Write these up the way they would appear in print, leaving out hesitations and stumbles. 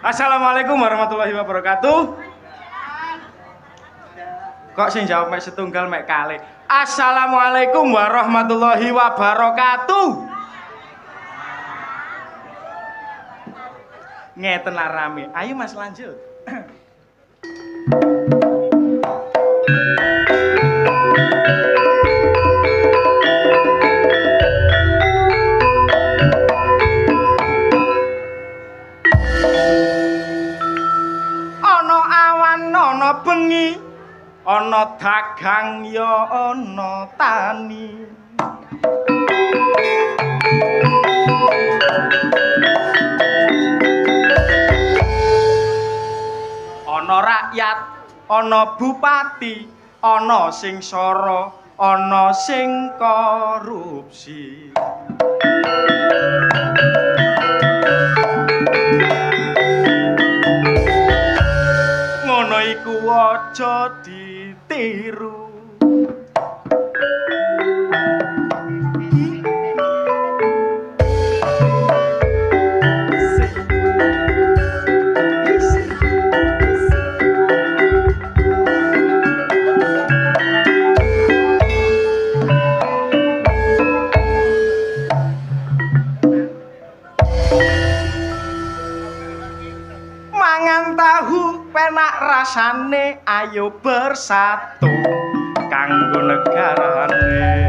Assalamualaikum warahmatullahi wabarakatuh. Kok sing jawab mek setunggal mek kalih. Assalamualaikum warahmatullahi wabarakatuh. Ngeten lah rame. Ayo Mas lanjut. Bengi ana dagang ya ana tani ana rakyat ana bupati ana sing sara ana sing korupsi ngono iku aja ditiru mangan tahu penak rasane ayo bersatu kanggo negarane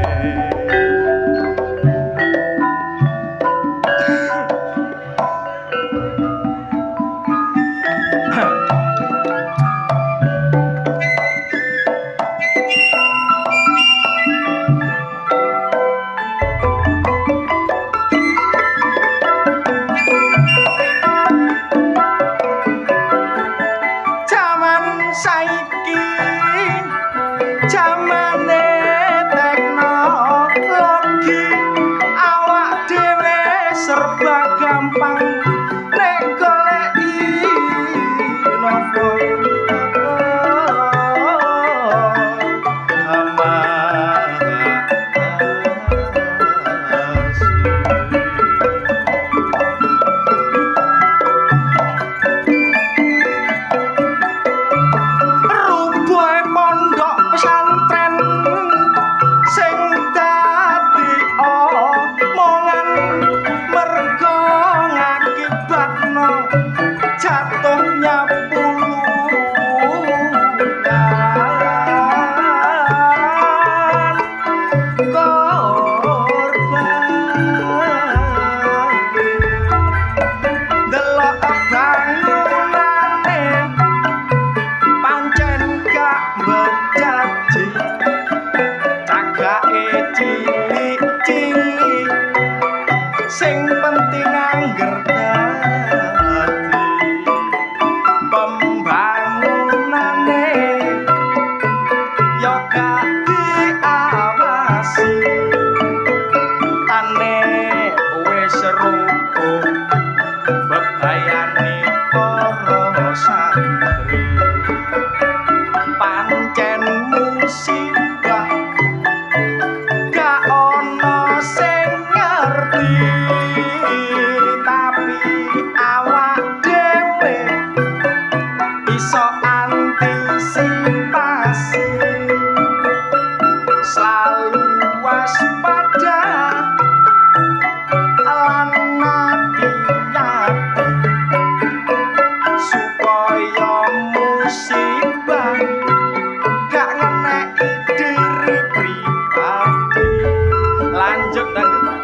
Cuk dangdut.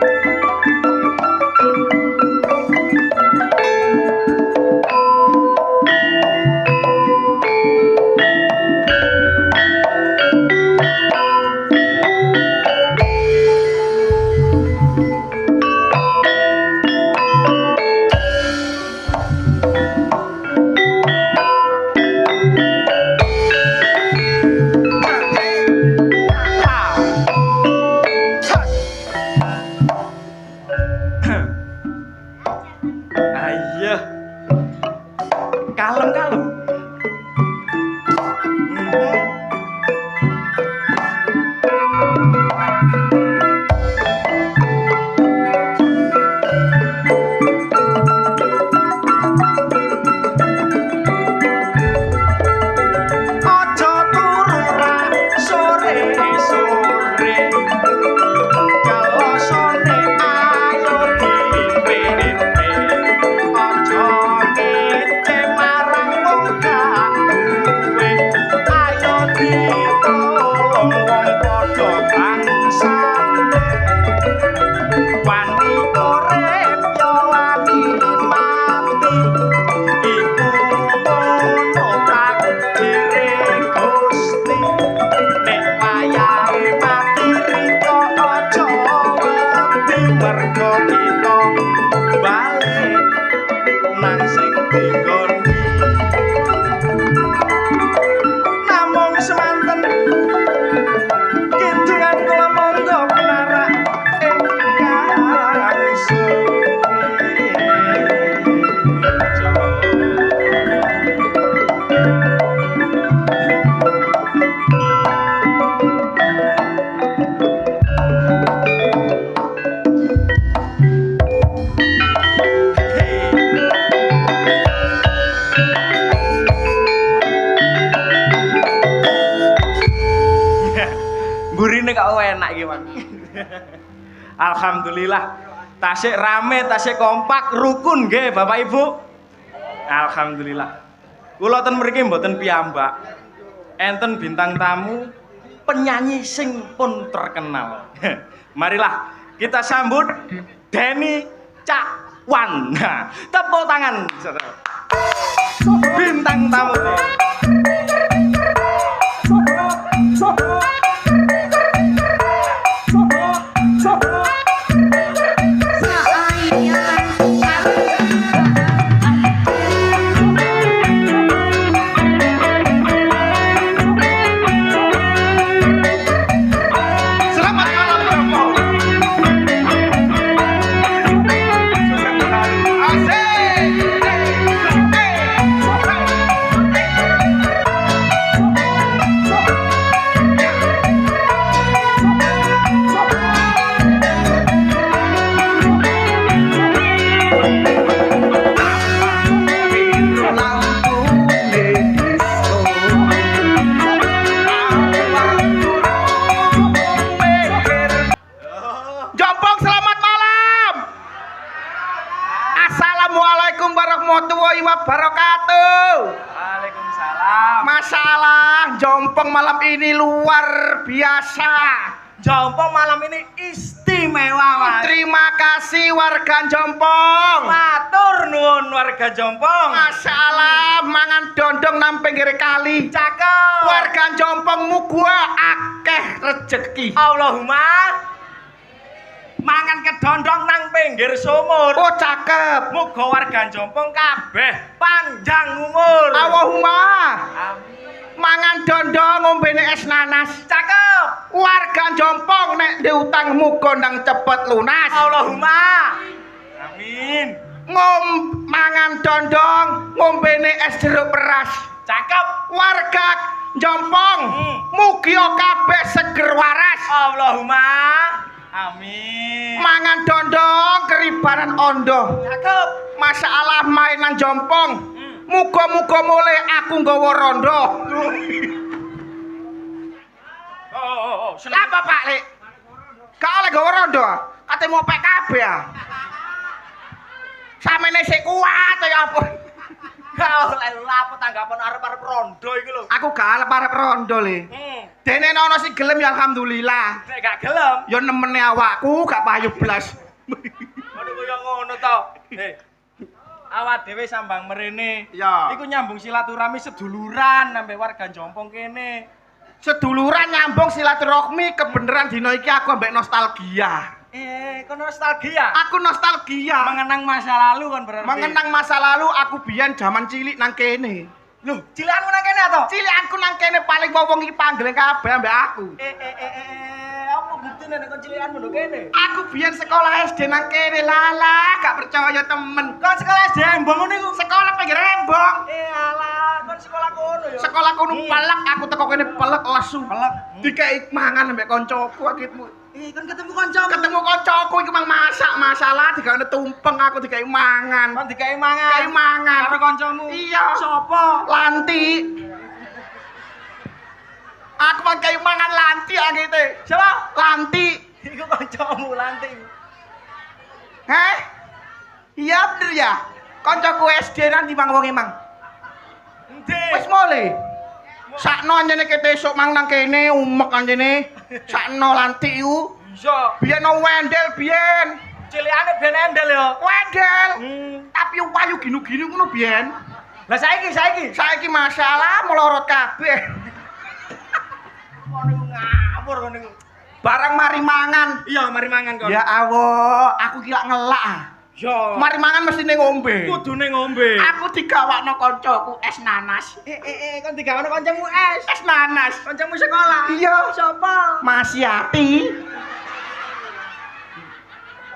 Ayo. Kalem-kalem. Aja turu ra sore-sore. Kalosone ayo dipete. Aja ngece marang wong gak duwe. Ayo ditolong wong padha bangsa. Wani urip yo wani mati. Iku ngono takdire Gusti. Nek wayahe mati riko aja wedi mergo kita balik nang sing digoni. Namung semanten kidungan kula monggo pinarak ingkang suci. Burine kok enak iki, Mas. Alhamdulillah. Tasik rame, tasik kompak, rukun nggih, Bapak Ibu. Alhamdulillah. Kula ten mriki mboten piyambak. Enten bintang tamu penyanyi sing pun terkenal. Marilah kita sambut Denny Cakwan. Nah, tepuk tangan. Bintang tamu. Assalamualaikum warahmatullahi wabarakatuh. Waalaikumsalam. Masalah Jompong malam ini luar biasa. Jompong malam ini istimewa, Mas. Terima kasih warga Jompong. Matur nuwun warga Jompong. Masalah mangan dondong nang pinggir kali. Cakep. Warga Jompong muga akeh rezeki. Allahumma mangan kedondong nang pinggir sumur. Oh cakep. Muga warga Jompong kabeh panjang umur. Allahumma. Amin. Mangan dondong ngombene es nanas. Cakep. Warga Jompong nek diutang muga nang cepet lunas. Allahumma. Amin. Mangan dondong ngombene es jeruk peras. Cakep. Warga Jompong mugi kabeh seger waras. Allahumma. Amin. Mangan dondong keribanan ondo. Cakep. Masalah mainan Jompong. Muga-muga mulai aku nggawa rondo. Apa Pak Lek? Kau oleh nggawa rondo? Kate mau PKB ya? Samene sik kuat ya apa? Kau lah apa tanggapan arep-arep rondo iki lho. Aku gak arep rondo le. Dene ana sing gelem ya alhamdulillah. Nek gak gelem, Ya nemene awakku gak payu blas. ngono kaya ngono to. Awak dhewe sambang mrene. Ya. Iku nyambung silaturahmi seduluran sampe warga Jompong kene. Seduluran nyambung silaturahmi kebeneran dina iki aku ambek nostalgia. Kok nostalgia? Aku nostalgia. Mengenang masa lalu kan berarti. Mengenang masa lalu aku biyen jaman cilik nang kene. Loh, cilikanmu nang kene to? Cilikanku nang kene paling wong iki panggil kabeh ambek aku. Apa buktine nek kon cilikanmu nduk kene? Aku biyen sekolah SD nang kene lala, gak percaya temen. Kon sekolah SD Embong ngono iku. Sekolah pinggir Rembong. Alah, kon sekolah kono ya. Sekolah kono pelek, aku teko kene pelek lesu. Pelek. Dikei mangan ambek koncoku akitmu. Kon ketemu kancamu. Ketemu koncoku iku mang masak masalah digawe tumpeng aku dikei mangan. Kon dikai mangan. Dikai mangan. Karo kancamu. Iya. Sopo? Lanti. Aku mang kei mangan lanti akite. Siapa? Lanti. Iku kancamu lanti. Heh? Iya bener ya. Koncoku SD nanti mang wong emang. Endi? Wis mole. Sakno anjene kete esuk mang nang kene umek anjene. Sakno lanti iku. Iya. Biyen no wendel biyen. Cilikane ben endel ya. Wendel. Tapi wayu ginu-ginu ngono biyen. Lah saiki. Saiki masalah melorot kabeh. Kono iku ngawur kono iku. Barang mari mangan. Iya, mari mangan kon. Ya Allah, aku ki lak ngelak. Yo. Mari mangan mestine ngombe. Kudune ngombe. Aku digawakno koncoku es nanas. Kon digawakno kancamu es. Es nanas. Kancamu sekolah. Iya. Sapa? Mas Yati.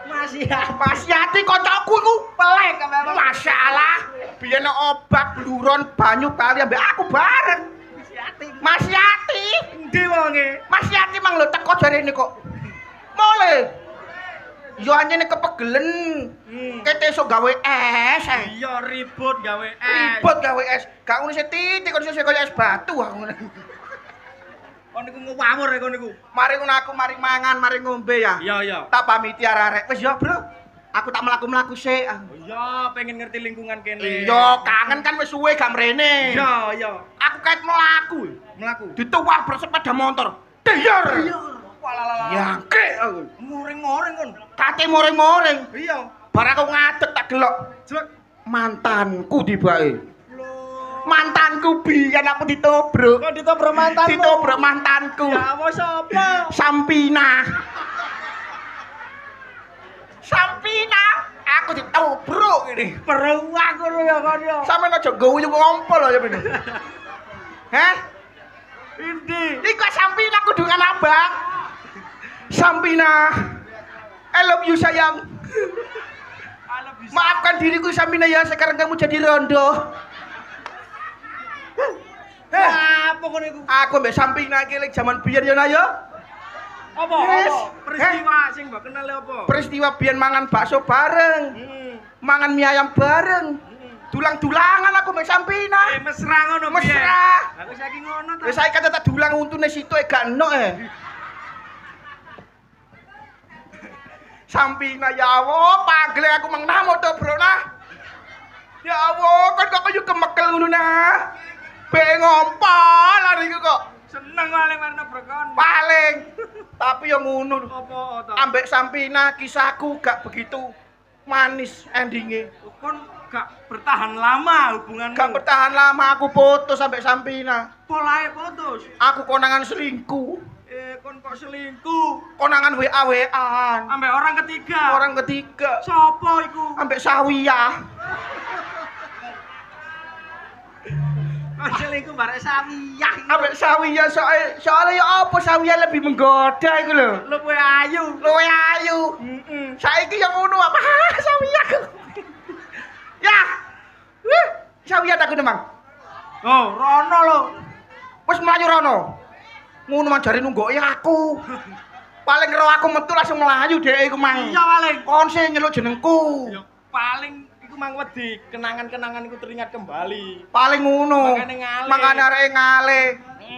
Mas Yati koncoku iku pelek. Masalah. Biyen obat bluron banyu kali ambek aku bareng. Mas Yati. Endi wonge? Mas Yati mang lho teko jarene kok. Mole. Yo anjene kepegelen. Kete esuk gawe es. Iya ribut gawe es. Ribut gawe es. Gak ngono titik kok iso kaya es batu aku ngono. Kon niku ngawur kon niku. Mari ngono aku mari mangan, mari ngombe ya. Iya. Tak pamiti arek-arek. Wis yo, Bro. Aku tak mlaku-mlaku sik. Iya, pengen ngerti lingkungan kene. Iya, kangen kan wis suwe gak mrene. Iya. Aku kait mlaku. Dituwah bersepeda motor. Deyar. Walah. Yangke aku. Moring-moring kon. Kate moring-moring. Iya. Bar aku ngadeg tak delok. Jek. Mantanku tibake. Loh. Mantanku biyen aku ditobruk. Kok ditobrak mantanmu? Ditobruk mantanku. Ya apa sapa? Sampina. Aku ditobruk ini. Peruang ngono ya kon ya. Sampe aja guyu ngompol ya bener. Heh? Endi? Iku Sampina kudu dengan abang. Sampina. I love you sayang. Maafkan diriku Sampina ya, sekarang kamu jadi rondo. Apa kon iku? Aku mbek Sampina iki lek jaman biyen ya Nayo. Apa? Yes. Peristiwa sing mbok kenal apa? Peristiwa biyen mangan bakso bareng. Mangan mie ayam bareng. Dulang-dulangan aku mbek Sampina. Mesra ngono piye? Mesra. Aku saiki ngono ta. Wis saiki tak dulang untune situ gak enok Sampina ya Allah, panggil aku mang namo to, Bro nah. Ya Allah, kan kok koyo kemekel ngono nah. Be ngompol lari kok. Seneng paling warna brekon. Paling. Tapi yang ngono. Apa to? Ambek Sampina kisahku gak begitu manis endingnya. Kon gak bertahan lama hubunganmu. Gak bertahan lama aku putus sampai Sampina. Polahe putus. Aku konangan selingkuh. Kon kok selingkuh? Konangan WA-WA-an. Ambek orang ketiga. Orang ketiga. Sopo iku? Ambek Sawiyah. Selingkuh barek Sawiyah. Ambek Sawiyah soalnya ya apa Sawiyah lebih menggoda iku lho. Luwe ayu. Luwe ayu. Saiki yang ngono apa Sawiyah. Ya. Sawiyah tak nemang. Oh, rono lho. Wis mlayu rono. Ngono man jare nunggoki aku. Paling ro aku metu langsung mlayu dhek iku mang. Iya paling. Kon sing nyeluk jenengku. Ya paling iku mang wedi, kenangan-kenangan iku teringat kembali. Paling ngono. Makane ngalih. Makane areke ngalih.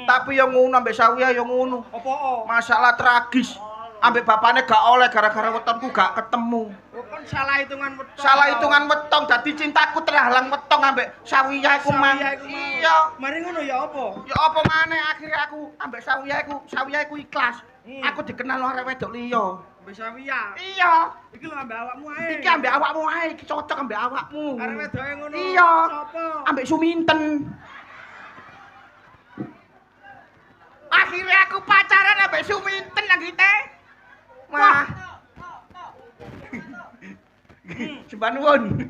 Tapi yang ngono ambek Sawiyah yang ngono. Apa? Masalah tragis. Ambek bapaknya gak oleh gara-gara wetonku gak ketemu. Kon Salah hitungan wetong dadi cintaku terhalang wetong ambek Sawiyah iku mang. Iya. Mari ngono ya apa? Ya apa maneh akhirnya aku ambek Sawiyah iku ikhlas. Aku dikenal arek wedok liya. Ambek Sawiyah. Iya. Iki lho ambek awakmu ae. Iki ambek awakmu ae, iki cocok ambek awakmu. Arek wedoke ngono. Iya. Sopo? Ambek Suminten. Akhirnya aku pacaran ambek Suminten lagi teh. Wah. Sembah nuwun.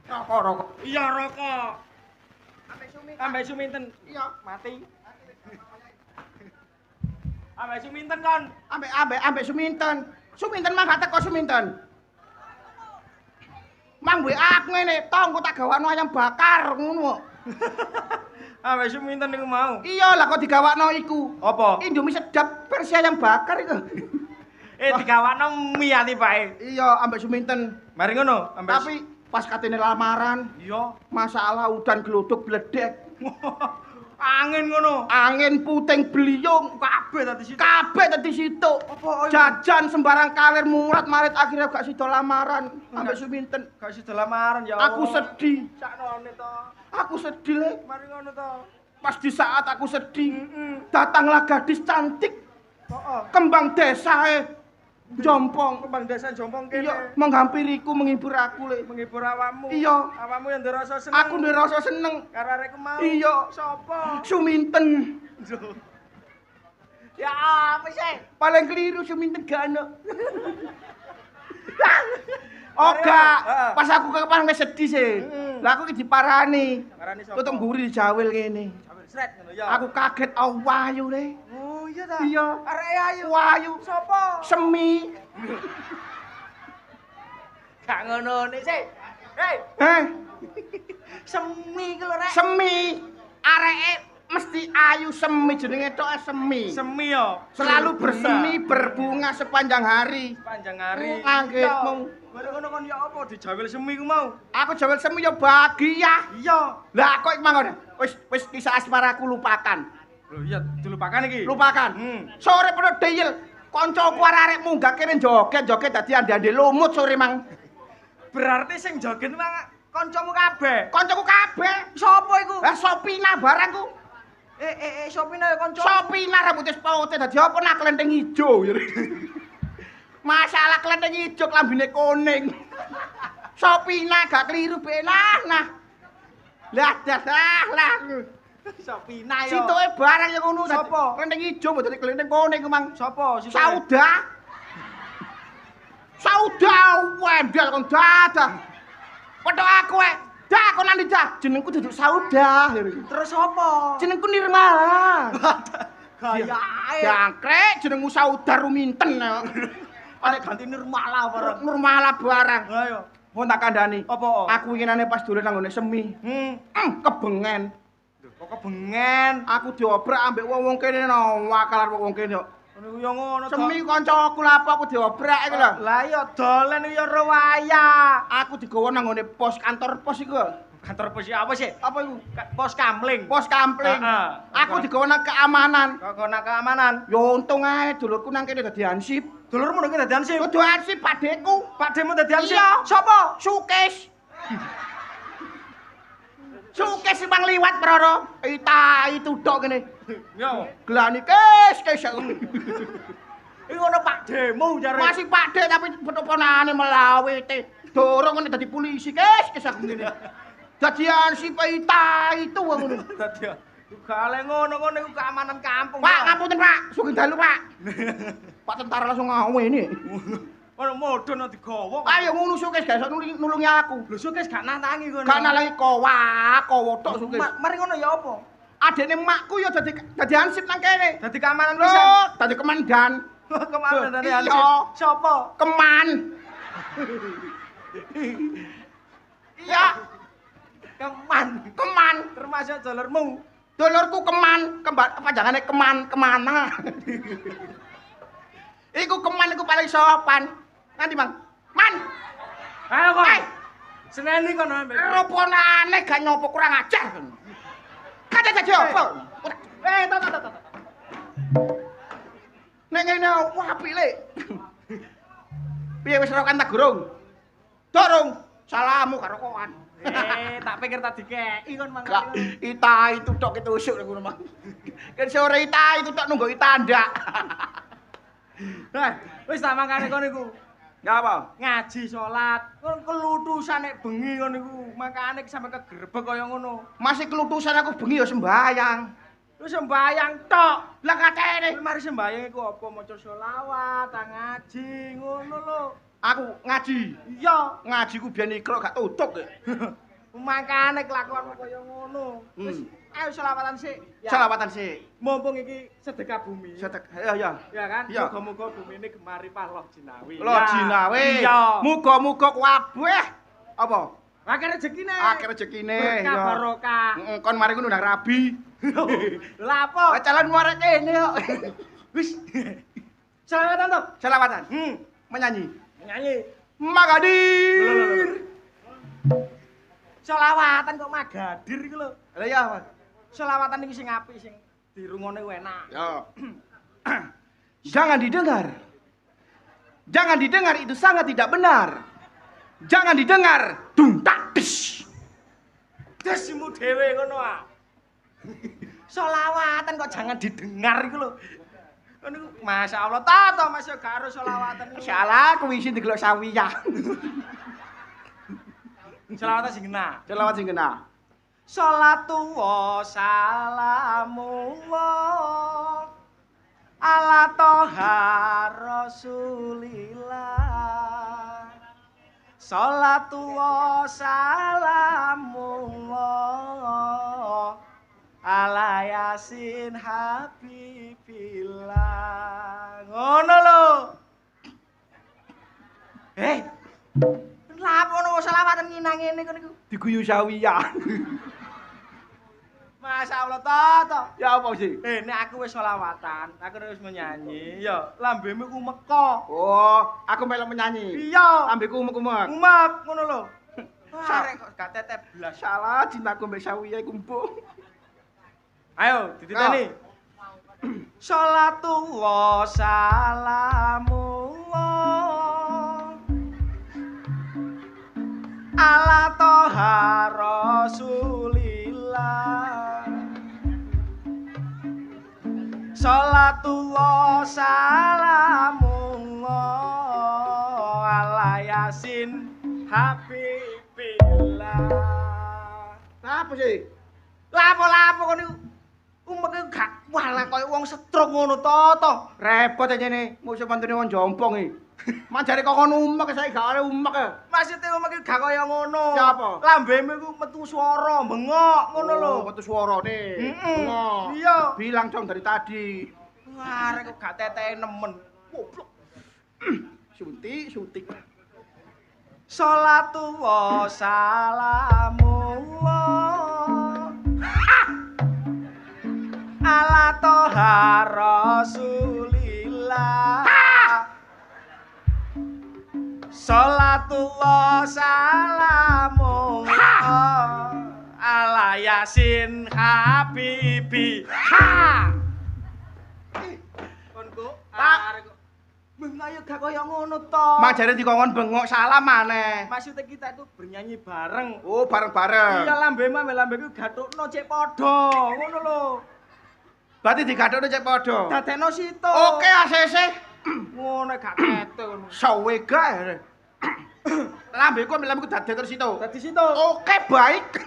Rokok. Iya rokok. Ambek Suminten. Iya, Mati. Ambek Suminten kon. Ambek Suminten. Suminten mang gak teko Suminten. Mang WA aku ngene, tong kok tak gawakno ayam bakar ngono. Ambek Suminten niku mau. Iya lah kok digawakno iku. Apa? Indomie sedap versi ayam bakar itu. Digawakno mie ati bae. Iya, ambek Suminten. Mari ngono, ambek Tapi pas katene lamaran, iya. masalah udan glodok bledek. Angin ngono. Angin puting beliung Kabeh tadi situ. kabeh dadi situ. Apa? Jajan sembarang kalir murat marit akhirnya gak sida lamaran ambek Suminten. Gak sida lamaran ya. Aku sedih. Saknone to. Aku sedih le. Mari ngono to. Pas di saat aku sedih, datanglah gadis cantik Heeh. kembang desa jompong. Kembang desa jompong kene. Iya, menghampiriku menghibur aku le. Menghibur awakmu. Iya. Awakmu yang nderasa seneng. Aku ndek rasa seneng. karo arekku mau. Iya. Sopo? Suminten. Ya apa sih? Paling keliru Suminten gak ono. Oga, Heeh. pas aku kepan wis sedih sih. Lah aku iki diparani. Parani sopo? Tutuk mburi dijawil ngene. Ambil sret ngono ya. Aku kaget awayu le. Oh iya ta. Iya. Arek ayu. Wayu. Sopo? Semi. Gak ngono nih sih. Hei, Heh, semi ku lho rek. semi. Areke mesti ayu semi jenenge tok semi. Semi yo. Selalu bersemi berbunga sepanjang hari. Panjang hari. Anggitmu. Baru ngono kon ya apa dijawil semi ku mau? Aku jawel semi ya bahagia. Iya. Lah kok manggon. Wis kisah asmaraku lupakan. Lho iya dilupakan iki. Lupakan. Sore padha deyel. Kancaku arek munggah kene joget-joget dadi ande-ande lumut sore mang. Berarti sing joget mang kancamu kabeh. Kancaku kabeh. Sopo iku? Lah Sopina barangku. Sopina ya kanca. Sopina rambutnya putih dadi apa nak klenteng ijo. Masalah klenteng ijo klambine kuning. Sopina gak keliru benah nah. Lah lah. Sopina yo. Situke barang yang ngono dadi Sopo? klenteng ijo mbok dadi klenteng kuning ku mang. Sopo? Situ? Sauda. Sauda wendel kon dadah. Padha aku dah kon nanti dah jenengku duduk Sauda. Terus sopo? Jenengku Nirmala. Gaya ae. Jangkrek jenengmu Sauda Ruminten. Arek ganti Nirmala bareng. Nirmala barang. Ayo. Mun tak kandhani. Apa? Aku winginane pas dolen nang ngone semi. Kebengen. Kok kebengen. Aku diobrak ambek wong-wong kene no, wakalan wong kene. Ngono yo ngono to. Semi kancaku lha apa aku diobrak iku lho. Lah iya dolen yo ora waya. Aku digawa nang ngone pos kantor pos iku. Kantor pos apa sih? Apa iku? Pos kamling. Pos kampling. Heeh. Aku digawa nang keamanan. Kok nak keamanan. Yo untung ae dulurku nang kene dadi ansip. Dulurmu nang kene dadi ansip. Kudu ansip pakdeku. Pakdemu dadi ansip. Iya. Sopo? Sukes. Sukes sing mang liwat proro. Itu tok kene. Yo. Glani kes. Iku ono pakdemu jare. Masih pakde tapi petonane melawete. Dorong ngene dadi polisi kes aku ngene. Dadi ansip itu ngono. Dadi gale ngono-ngono iku keamanan kampung. Pak, ngapunten Pak. Sugeng dalu Pak. Pak tentara langsung ngawene. Ono modon nang digawa. Ayo ngono Sukes gak iso nulungi aku. Lho Sukes gak nantangi kono. Gak nalangi kowa tok Sukes. Mari ngono ya apa? Adene makku ya dadi ansip nang kene. Dadi keamanan Lho, pisan. dadi kemandan. Keamanan dari Iya. ansip. Sopo? Keman. Ya, keman. Termasuk dulurmu. Dulurku keman, kepanjangane kemana? Iku keman iku paling sopan. Nanti Mang. Man. Ayo kok. Hei. Seneni kono ambek. Rupane aneh gak nyopo kurang ajar. Kata dadi apa? Tak. Nek ngene apik le. Piye wis rokan tak gurung? Dorong. Salamu karo kokan. Tak pikir tadi kei kon Gak mangkane. ita itu tok ketusuk ngono mah. Kan sore ita itu tok nunggu tanda. Nah, wis tak mangkane kon iku. Ya apa? Ngaji salat, kon kelutusan nek bengi kon iku. Makane sampe kegerebek kaya ngono. Masih kelutusan aku bengi ya sembayang. Lu sembayang tok. Lah katene Mari sembayang iku apa maca selawat, ngaji ngono lho. aku ngaji. Iya, Ngaji ku biyen ikro gak tutup. makane kelakuanmu kaya ngono. Wis ayo selawatan sik. Ya. Selawatan sih. Mumpung iki sedekah bumi. Ya. Ya kan? Iya. Muga-muga bumine gemari paloh jinawi. Lo jinawe. Iya. Muga-muga kabeh apa? Akeh rezekine. Akeh rezekine. Berkah barokah. Heeh, kon mari ngono nang rabi. Lah apa? Calon muara kene kok. Wis. Selawatan to? Selawatan. Menyanyi. Nyanyi. Magadir. Selawatan kok magadir iku lho. Lah ya, Mas. Selawatan iki sing apik sing dirungokne enak. Ya. Jangan didengar. Jangan didengar itu sangat tidak benar. Jangan didengar. Dung tak des. Desimu dhewe ngono ah. Selawatan kok jangan didengar iku lho. Ngono iku masyaallah ta Mas yo gak harus selawatan iku. Salah kuwi sing digelok sawiya. Selawatan sing kena. Selawat sing kena. Sholatu wa salamullah ala toha rasulillah. Sholatu wa salamullah ala yasin habibillah. Ngono lho. Lah apa ono selawatan nginang ngene kon iku? Diguyu sawiya. Masyaallah to. Ya apa sih? Nek aku wis selawatan, aku wis menyanyi, ya lambemu ku meko. Oh, aku melok menyanyi. Iya. Ambeku umek-umek. Umek ngono lho. Arek kok gak tetep blas. Salah cintaku mbek sawiya iku empuk. Ayo dititeni. Sholatu wa salamullah ala toha rasulillah. Sholatullah salamullah ala yasin habibillah. Apa sih? Lapo-lapo kon niku umeke gak walah kaya wong stroke ngono to. Repot aja nih, musuh pantune wong jompong iki. Manjare kok kon umek saiki gak oleh umek. Maksude umeke gak kaya ngono. Ya apa? Lambemu iku metu swara, bengok ngono lho. Oh, metu suarane. Bengok. Iya. Bilang dong dari tadi. Arek kok gak teteke nemen. Goblok. Suntik. Sholatu wa salamullah ala toha rasulillah. Sholatu wa salamullah ala yasin habibi. Konku arek mengayo gak kaya ngono to. Manjare dikongkon bengok salah maneh. Maksudnya kita itu bernyanyi bareng. Oh, bareng-bareng. Iya lambemu ambek lambeku gathukno cek padha, ngono lho. Berarti digathukno cek padha. Dadekno situ. Oke, ACC. Ngono gak ketok ngono. Sawe gae. Lambeku dadekno situ. Dadi situ. Oke, baik.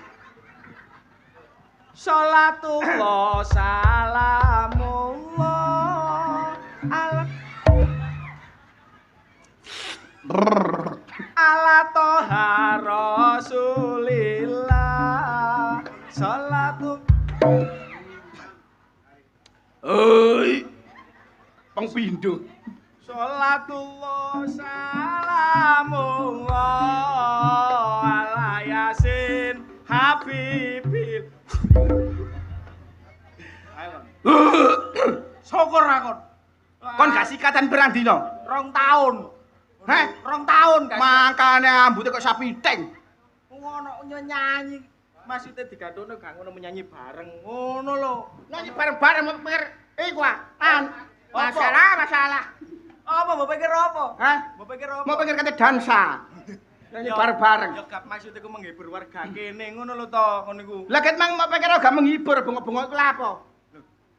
Sholatullah salamullah ala toha rasulillah. Sholatu Oi. Pengpindho. Sholatullah salamullah ala yasin habibil. Ayo. Syukur akon. Kon gak sikatan perang dino. 2 tahun. Heh? 2 tahun kan. Makane ambute kok sapiting. Ngono nyanyi. Maksudnya digathukno gak ngono menyanyi bareng. Ngono lho. Nyanyi bareng-bareng mikir iku an. Apa? Masalah. Apa mbok pikir apa? Hah? Mbok pikir apa? Mau pikir kate dansa. Nyanyi bareng-bareng. Ya gak maksud iku menghibur warga kene ngono lho to, ngono iku. Lah ket mang mau pikir gak menghibur bengok-bengok iku lha apa?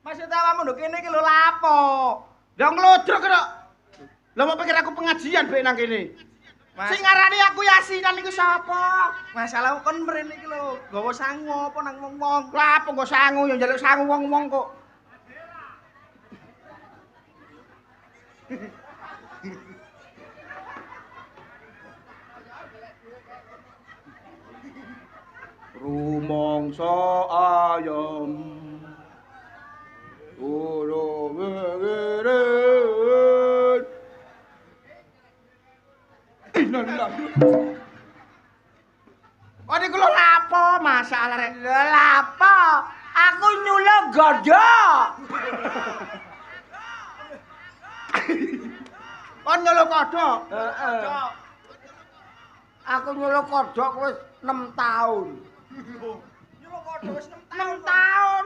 Maksud awakmu nduk kene iki lho lapo? Lah nglodrok kok. Lah mau pikir aku pengajian bek nang kene. Sing ngarani aku yasinan iku sapa? Masalah kon mrene iki lho, gawa sangu apa nang wong-wong. Lah apa kok sangu yo njaluk sangu wong-wong kok. Rumangsa ayam Ora ngeren Innalillah. Ade kula lapo masalah rek. Lapo? Aku nyuluk godhok. Kon nyolok kodhok. Heeh. Aku nyuluk kodhok wis 6 taun. Nyuluk kodhok wis 6 taun.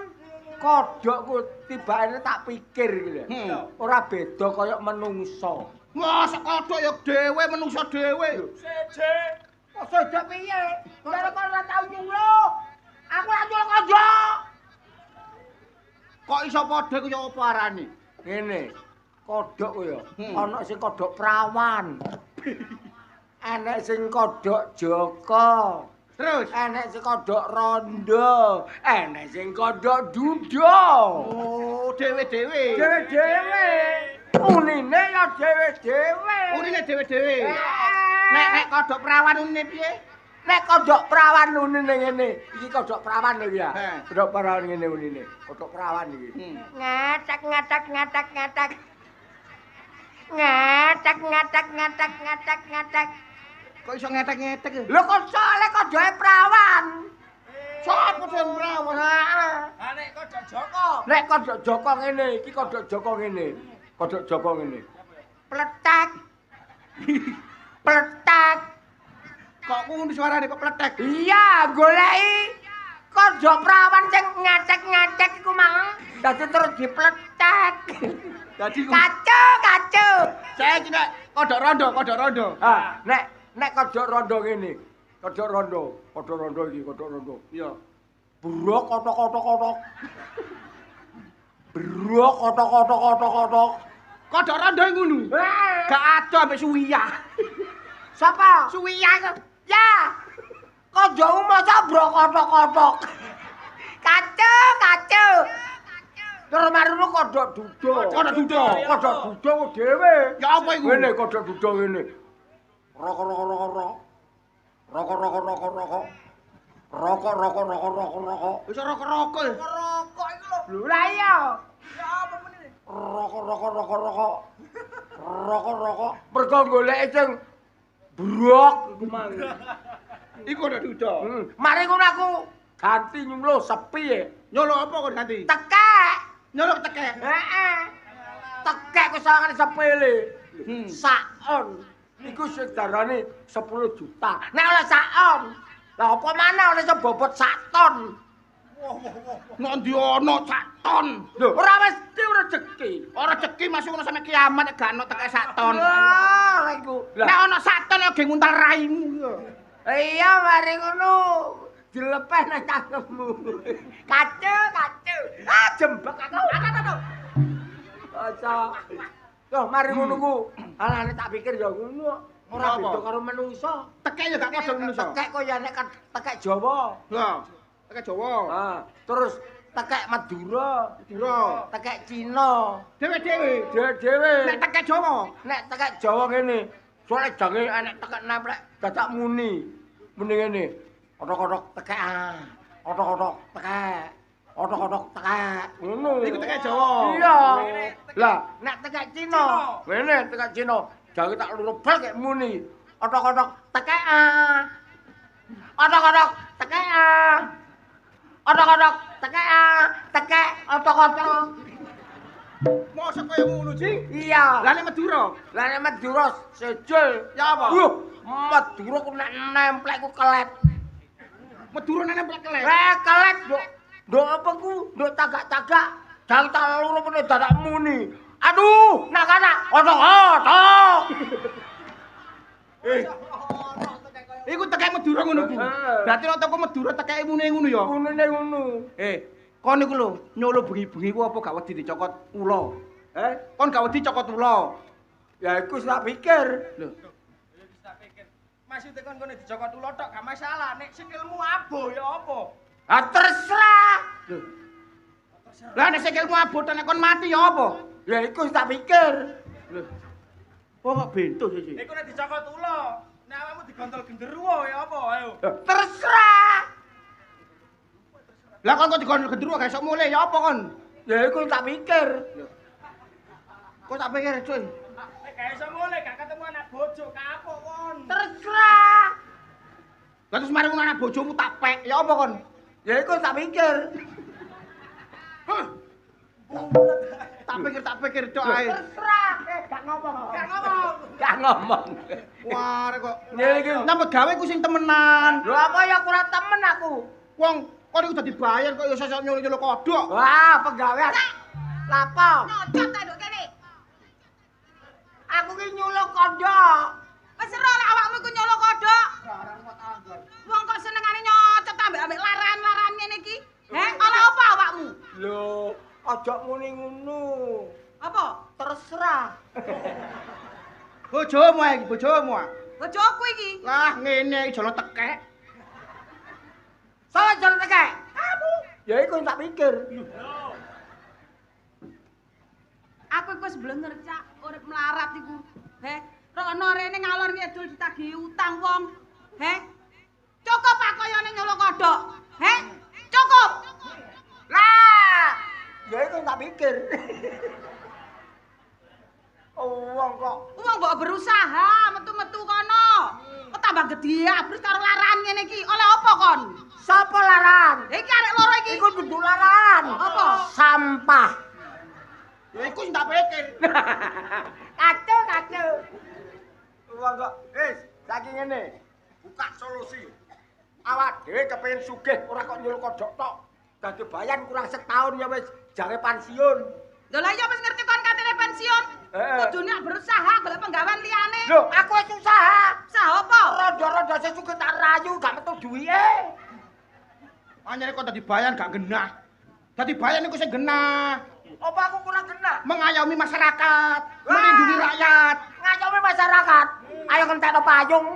Kodhokku tibane tak pikir iki lho. Ora beda kaya menungso. Mosok kodhok ya dhewe menungso dhewe. Seje. Kok sedo piye? Ora kok ora tau nyuluk. Aku lak nyuluk kodhok. Kok iso padha ku ya apa arane? Ngene. Kodhok ku ya ana sing kodhok prawan. Enek sing kodhok Joko. Terus Enek sing kodhok rondo, enek sing kodhok duda. oh dhewe-dhewe. Dhewe-dhewe. Unine ya dhewe-dhewe. Urine dhewe-dhewe. Nek kodhok perawan unine piye? Nek kodhok prawan unine ngene. Iki kodhok prawan lho ya. He. Kodhok prawan ngene unine. Kodhok prawan iki. Ngatak ngatak ngatak ngatak. Ngatak ngatak ngatak ngatak ngatak. Kok iso ngetek-ngetek? Lho kok soalé kodhoke prawan. Sopo sing perawan? Heeh. Ha nek kodhok Joko. Nek kodhok Joko ngene, iki kodhok Joko ngene. Kodhok Joko ngene. Pletek. Pletek. Kok ngono suarane kok pletek? Iya, goleki kodhok prawan sing ngacek-ngacek iku mang. Dadi terus dipletek. Dadi Kacu. saiki nek kodhok rondo. Ha, nek kodhok rondo ngene. Kodhok rondo iki, kodhok rondo. Iya. Brok kotok-kotok. Brok kotok-kotok. Kodhok rondo ngono. Gak ado ambek suwiyah. Sapa? Suwiyah kok. Ya. Kodhokmu masa brok kotok-kotok. Kacu. Terus marunu kodhok duda. Kodhok duda. Kodhok duda ku dhewe. Ya apa iku? Ngene kodhok duda ngene. Roko. Wis rokok-rokok. Rokok iku lho. Lho lah iya. Ya apa meneh? Roko. Mergo golek sing brok iku mang. Iku kodhok duda. Mari ngono aku ganti nyuluh sepi ya. Nyolok apa kok ganti? Tekek. Nyolok tekek. Heeh. Tekek ku sangane sepele. Saon. Iku sing darane 10 juta. Nek oleh saon. Lah apa maneh oleh sebobot sak ton. Nek ndi ana sak ton. Lho, ora mesti rezeki. Ora ceki masuk ngono sampe kiamat nek gak ono tekek sak ton. Ora iku. Nek ono sak ton ya ge nguntal raimu ya. Iya, mari ngono. Dilepeh nang cangkemmu. Kacu. Ah, jembek aku. Aca. Loh, mari ngono ku. Alane tak pikir ya ngono. Ora Apa? beda karo menungso. Tekek ya gak padha ngono. Tekek kok ya nek tekek Jawa. Lah, tekek Jawa. Ah, terus tekek Madura, Dira. tekek Cina. Dewe-dewe. Dhewe-dhewe. Nek tekek Jawa. Nek tekek Jawa ngene. Soale jange enek tekek nemplek dadak muni. Muni ngene. Otok-otok tekek ah. Otok-otok tekek. Otok-otok tekek. Ngono. Iku tekek Jawa. Iya. Lah, nek tekek Cina. Ngene tekek Cina. Jange tak lurubal kek muni. Otok-otok tekek ah. Otok-otok tekek ah. Otok-otok tekek ah. Tekek otok-otok. Mosok kaya ngono, Ji? Iya. Lah nek Madura. Lah nek Madura sejul. Ya apa? Madura ku nek nemplek ku kelet. Madura nek nemplek kelek. Kelet, Nduk. Nduk apa ku? Nduk tagak-tagak. Jang tak luru meneh dadak muni. Aduh, nak otok. Iku tekek Madura ngono ku. Berarti nek teko Madura tekeke mune ngono ya. Ngene ngono. Kon niku lho, nyolo bengi-bengi ku apa gak wedi dicokot ula? Kon gak wedi cokot ula. Ya iku wis tak pikir. Lho, Maksudnya kon kene dijokot ulo tok gak masalah. Nek sikilmu abo ya apa? Ah terserah. lho. Lah nek sikilmu abot nek kon mati ya apa? Ya iku wis tak pikir. Lho. Kok gak bentuk sih? Iku nek dijokot ulo, nek awakmu digontol genderuwo ya apa? Ayo. Terserah. Lah kon kok digondol gendruwo gak iso mulih ya apa kon? Ya iku tak pikir. Kok tak pikir cuy? Nek gak iso mulih gak ketemu anak bojo kapok kon. Terserah. Lah terus mari anak bojomu tak pek ya apa kon? Ya iku tak pikir. Tak pikir tok ae. Terserah. Gak ngomong. Gak ngomong. Wah, rek kok. Ya iki. Nyambut gawe ku sing temenan. Lho apa ya kurang temen aku. Wong kon iku dadi bayar kok ya sosok nyulo-nyulo kodhok. Wah, penggawean. Lapo? Nyocot ta nduk kene. Aku ki nyuluk kodhok. Wis ero lek awakmu iku nyolok kodhok. Wong kok senengane nyocot ambek laran-laran ngene iki. Ala apa awakmu? Lho, aja muni ngono. Apa? Terserah. Bojomu ae iki, bojomu. Bojoku iki. Lah ngene iki jono tekek. Salah jalan tekek. Kamu. Ya iku yang tak pikir. Aku iku wis blenger cak, urip melarat iku. Rono rene ngalor ngidul ditagih utang wong. Cukup pak koyone nyolok kodhok. Cukup. Lah, ya iku yang tak pikir. Wong kok. Wong mbok berusaha metu-metu kono. Kok tambah gedhe abrus karo laran ngene iki. Oleh apa kon? Sapa laran? Iki arek loro iki. Iku duduk laran. Apa? Sampah. Ya iku sing tak pikir. Kacau. Wong kok, saking ngene. Buka solusi. Awak dhewe kepengin sugih ora kok nyul kodhok tok. Dadi bayan kurang setahun ya wis jange pensiun. Lho lah iya wis ngerti kon katene pensiun. Kudune berusaha golek penggawean liyane. Lho, aku wis usaha. Usaha apa? Rondo-rondo sing sugih tak rayu gak metu duwike. Anyare kok dadi bayan gak genah. Dadi bayan iku sing genah. Apa aku kurang genah? Mengayomi masyarakat, melindungi rakyat. Ngayomi masyarakat. Ayo kentekno payung.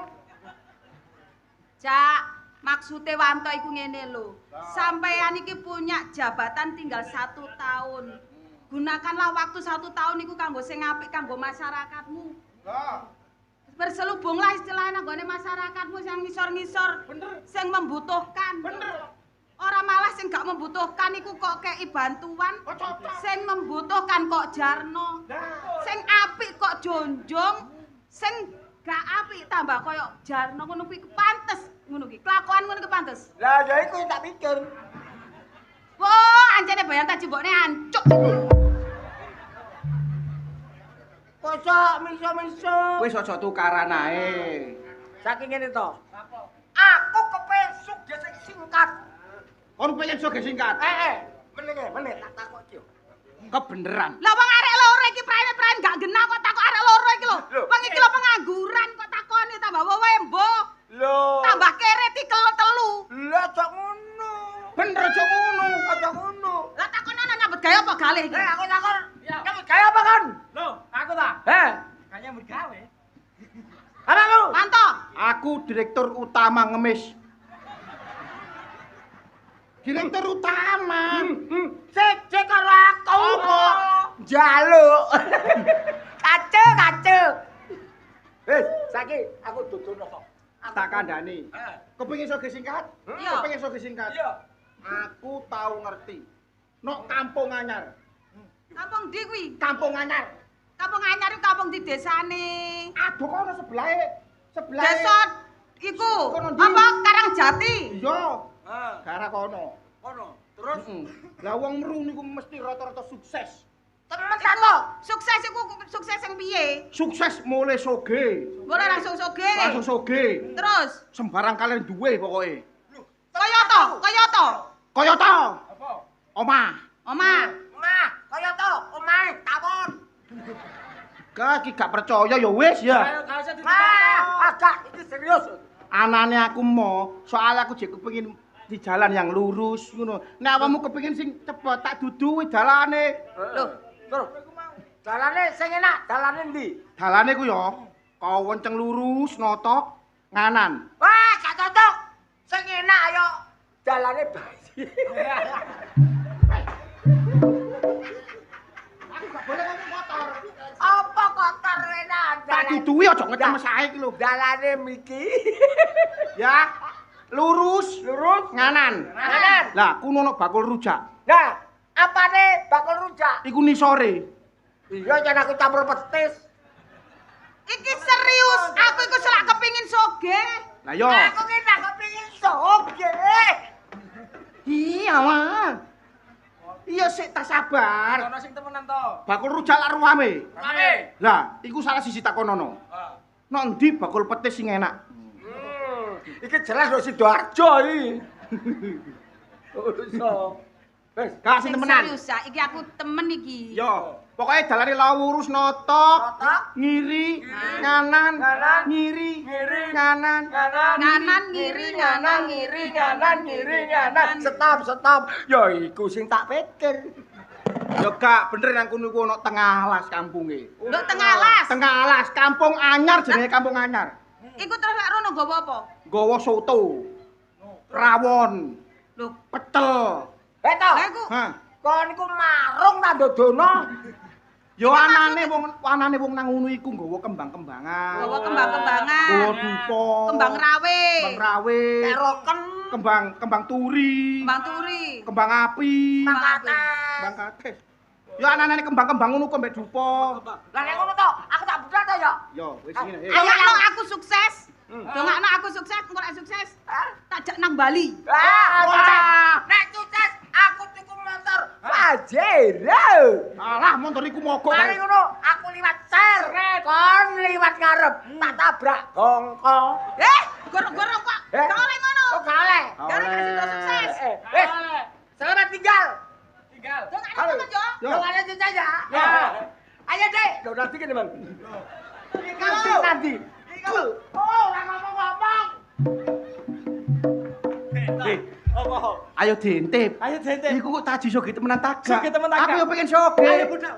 Cak, maksude Wanto iku ngene lho. Sampeyan iki punya jabatan tinggal 1 tahun. Gunakanlah waktu 1 tahun iku kanggo sing apik kanggo masyarakatmu. Berselubunglah istilahnya nggone masyarakatmu sing ngisor-ngisor. Sing membutuhkan. Ora malah sing gak membutuhkan iku kok kei bantuan. Sing membutuhkan kok jarno. Sing apik kok jonjong. Sing gak apik tambah koyo jarno ngono kuwi pantes ngono ki. Kelakuan ngono ki pantes. Lah ya iku yang tak pikir. Wah, anjene bayan tak jembokne ancuk. Kosok miso-miso. Wis aja tukaran ae. Saking ngene to. Aku kepengin sugih sing singkat. Kon pengen sugih singkat. Meneh tak takok iki. Kebeneran. Lah wong arek loro iki praene-praene gak genah kok takok arek loro iki lho. Wong iki lho pengangguran kok takoni tambah wewembo. Lho. Tambah kere tikel telu. Lah aja ngono. Bener aja ngono. Aja ngono. Lah takonan nyambut gawe apa galih iki? Aku takon. Kamu kaya apa kan? Loh, aku ta? Kayaknya bergawe. Apa lu? Manto. Aku direktur utama ngemis. Direktur utama. Cek karo aku. Apa? Jaluk. Kacau. Saiki aku dudono kok. Tak kandhani. Kepengin sugih singkat? Iya. Kepengin sugih singkat? Iya. Aku tahu ngerti. Nok Kampung Anyar. Kampung ndi kuwi? Kampung Anyar. Kampung Anyar iku kampung di desane. Aduh kono sebelahe. Desa iku Kono ndi? apa Karangjati? Iya. Gara kono. Kono. Terus Lah wong mru niku mesti rata-rata sukses. temen Iku sukses iku sukses sing piye? Sukses mulai soge. Boleh langsung sugih. Langsung soge. Terus Sembarang kalian duwe pokoke. kaya to? Kaya ta? Apa? Omah. Omah. Omah, kaya to, omahe tawon. Ki gak percaya ya wis ya. Agak iki serius. Anane aku mau, soalnya aku jek kepengin di jalan yang lurus ngono. Nek awakmu kepengin sing cepet tak duduhi dalane. Loh, terus. Dalane sing enak, dalane ndi? Dalane ku ya kenceng lurus notok nganan. Wah, gak cocok. Sing enak ayo dalane bayi. Aku gak boleh ngomong kotor. Apa kotor enak? Tak duduhi aja ngecem sae iki lho. Dalane miki. Ya. Lurus, nganan. Nganan. Lah, kuno ono bakul rujak. Nah, apane bakul rujak? Iku nisore. Iya, jan aku campur petis. Iki serius, aku iku selak kepingin soge. Lah yo. Aku ki tak kepengin soge. Iya, Wah. Iya sik tak sabar. Ono sing temenan to. Bakul rujak lak ruame. Rame. Lah, iku salah siji takonono. Nek ndi bakul petis sing enak? Iki jelas lho Sidoarjo iki. Iso. Wes, Gak sing temenan. Serius ya, iki aku temen iki. Yo, pokoknya dalane lurus notok, ngiri, nganan, ngiri, nganan, Nganan ngiri, nganan ngiri, nganan ngiri, nganan. Stop. Ya iku sing tak pikir. Yo gak bener nang kono iku ono tengah alas kampunge. Nduk tengah alas. Tengah alas, kampung anyar jenenge kampung anyar. Iku terus lak rono nggawa apa? Gawa soto, rawon, Lho, pecel. Beto. lha iku Hah. Kon iku marung ta dodono. Yo anane wong nang ngono iku nggawa kembang-kembangan. nggawa kembang-kembangan. Nggawa dupa. Kembang rawe. Kembang rawe. Keroken. Kembang turi. Kembang turi. Kembang api. Kembang Kembang kates. Yo anane kembang-kembang ngono kok mbek dupa. Lah nek ngono to, aku tak budal to ya. Yo wis ngene. Dongakno aku sukses. Dongakno aku sukses, engko nek sukses tak jak nang Bali. Wah, nek sukses aku tuku motor Pajero. Alah motor iku mogok. Mari ngono, aku liwat ser, kon liwat ngarep, tak tabrak gongko. Gorong-gorong kok. Gak oleh ngono. Oh, gak oleh. Gara kasih tau sukses. Selamat tinggal. Dongakno temen yo. Yo. Jangan ada sukses ya. Ayo, Dek. Lo nanti kan, Bang. Nanti. Oh, ora ngomong-ngomong. Ayo diintip. Ayo dente. Iku kok taji soge temenan tagak. Soge temen tagak. Aku yo pengen soge. Ayo budal.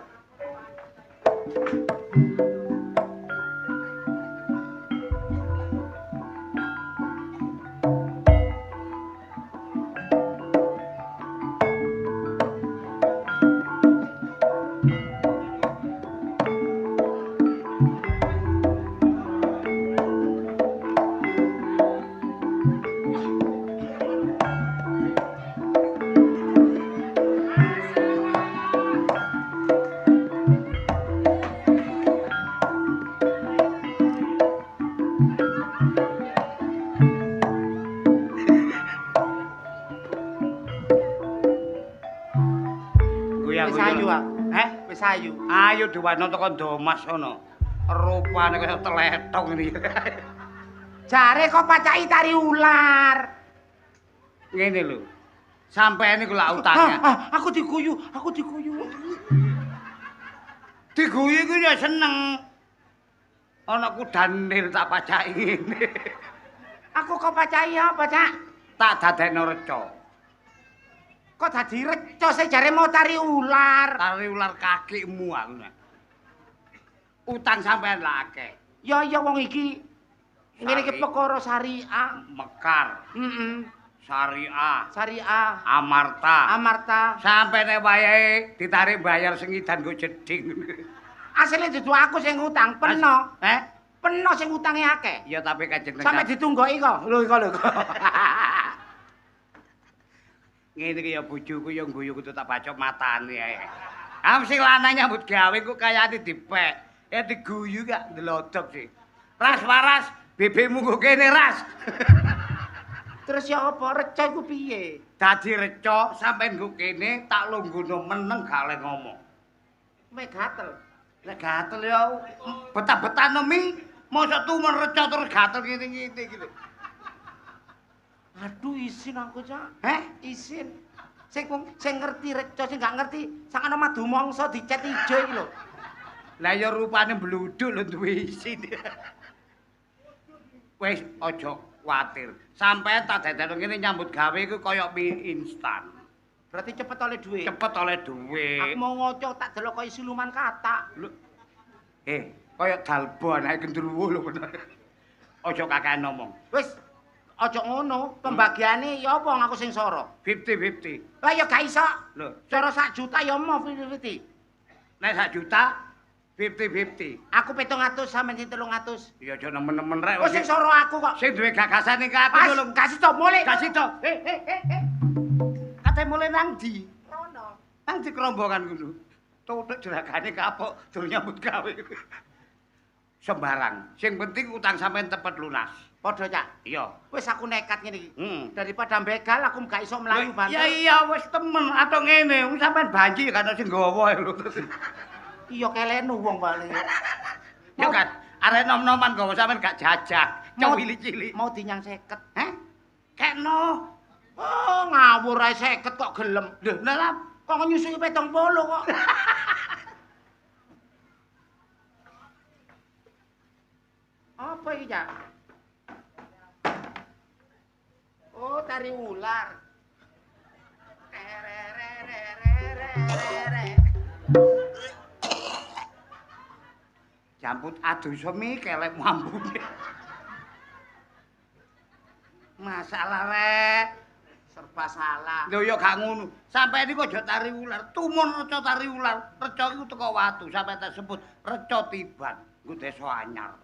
Wis ayu ah. Wis ayu. Ayo diwana tekan Domas ngono. Rupane kaya teletong iki. Jare kok pacaki tari ular. Ngene lho. Sampeyan iku lak utangnya. Aku diguyu. Diguyu iku ya seneng. Ana kudanil tak pacaki ngene. Aku kok pacaki apa, Cak? Tak dadekno reca. Kok dadi reca sih jare mau tari ular. Tari ular kakimu aku. Utang sampeyan lak akeh. Ya iya wong iki ngene iki perkara syariah. Mekar, Heeh. syariah, Syariah. amarta. Sampene wayahe ditarik bayar sing idan go jeding. Asline dudu aku sing ngutang, peno. Peno sing utange akeh. Ya tapi Kanjeng Sampe ditunggoki kok. Lho iku lho. Ngene iki ya bojoku ya guyu kudu tak bacok matane ae. Ah sing lanang nyambut gawe kok kayane dipek. Ya diguyu gak ndelodok sih. Ras waras bebekmu kok kene ras. Terus ya apa reca iku piye? Dadi reca sampean nggo kene tak lungguhno meneng gak oleh ngomong. Mek gatel. Lek gatel ya betah-betahno mi mosok tumen reca terus gatel ngene-ngene gitu. Aduh isin aku, Cak. Isin. Sing ngerti reca sing gak ngerti sang ana madu mangsa dicet ijo iki lho. Lah ya rupane bluduk lho duwe isin. Wis aja kuwatir. Sampeyan tak dadekno ngene nyambut gawe iku kaya mie instan. Berarti cepet oleh duit. Cepet oleh duit. Aku mau ngocok tak delok kaya siluman kata. Kaya dalbon ae gendruwo lho bener. Aja kakean ngomong. Wis aja ngono, pembagiane ya apa aku sing soro? 50-50. Lah ya gak iso. Lho, Soro 1 juta ya mau 50-50. nek 1 juta 50-50. Aku 700 sampean sing 300. Ya aja nemen-nemen rek. Oh sing soro aku kok. Sing duwe gagasan iki aku Mas, lho. kasih to mulai. Kasih to. Kate mulai nang ndi? Rono. Nang di kerombongan ngono. Tutuk jeragane kapok dur nyambut gawe. Sembarang. Sing penting utang sampean tepat lunas. Padha Cak. Iya. Wis aku nekat ngene iki. Daripada Daripada begal aku gak iso mlayu bantu. Ya iya wis temen atau ngene, wis sampean banji kan sing nggawa lho. Iya kelenu wong bali. Ya kan, arek nom-noman nggawa sampean gak jajak, cilik-cilik. Mau dinyang 50. Heh? Kekno. Oh, ngawur ae 50 kok gelem. Lho, lah Kok nyusui 70 kok. Apa iki, Cak? Oh, tari ular. jambut adu semi kelek mambune. Masalah rek. Serba salah. Lho ya gak ngono. Sampai ini kok aja tari ular. Tumun reca tari ular. Reca iku teko watu sampai tak sebut reca tiban. Nggo desa anyar.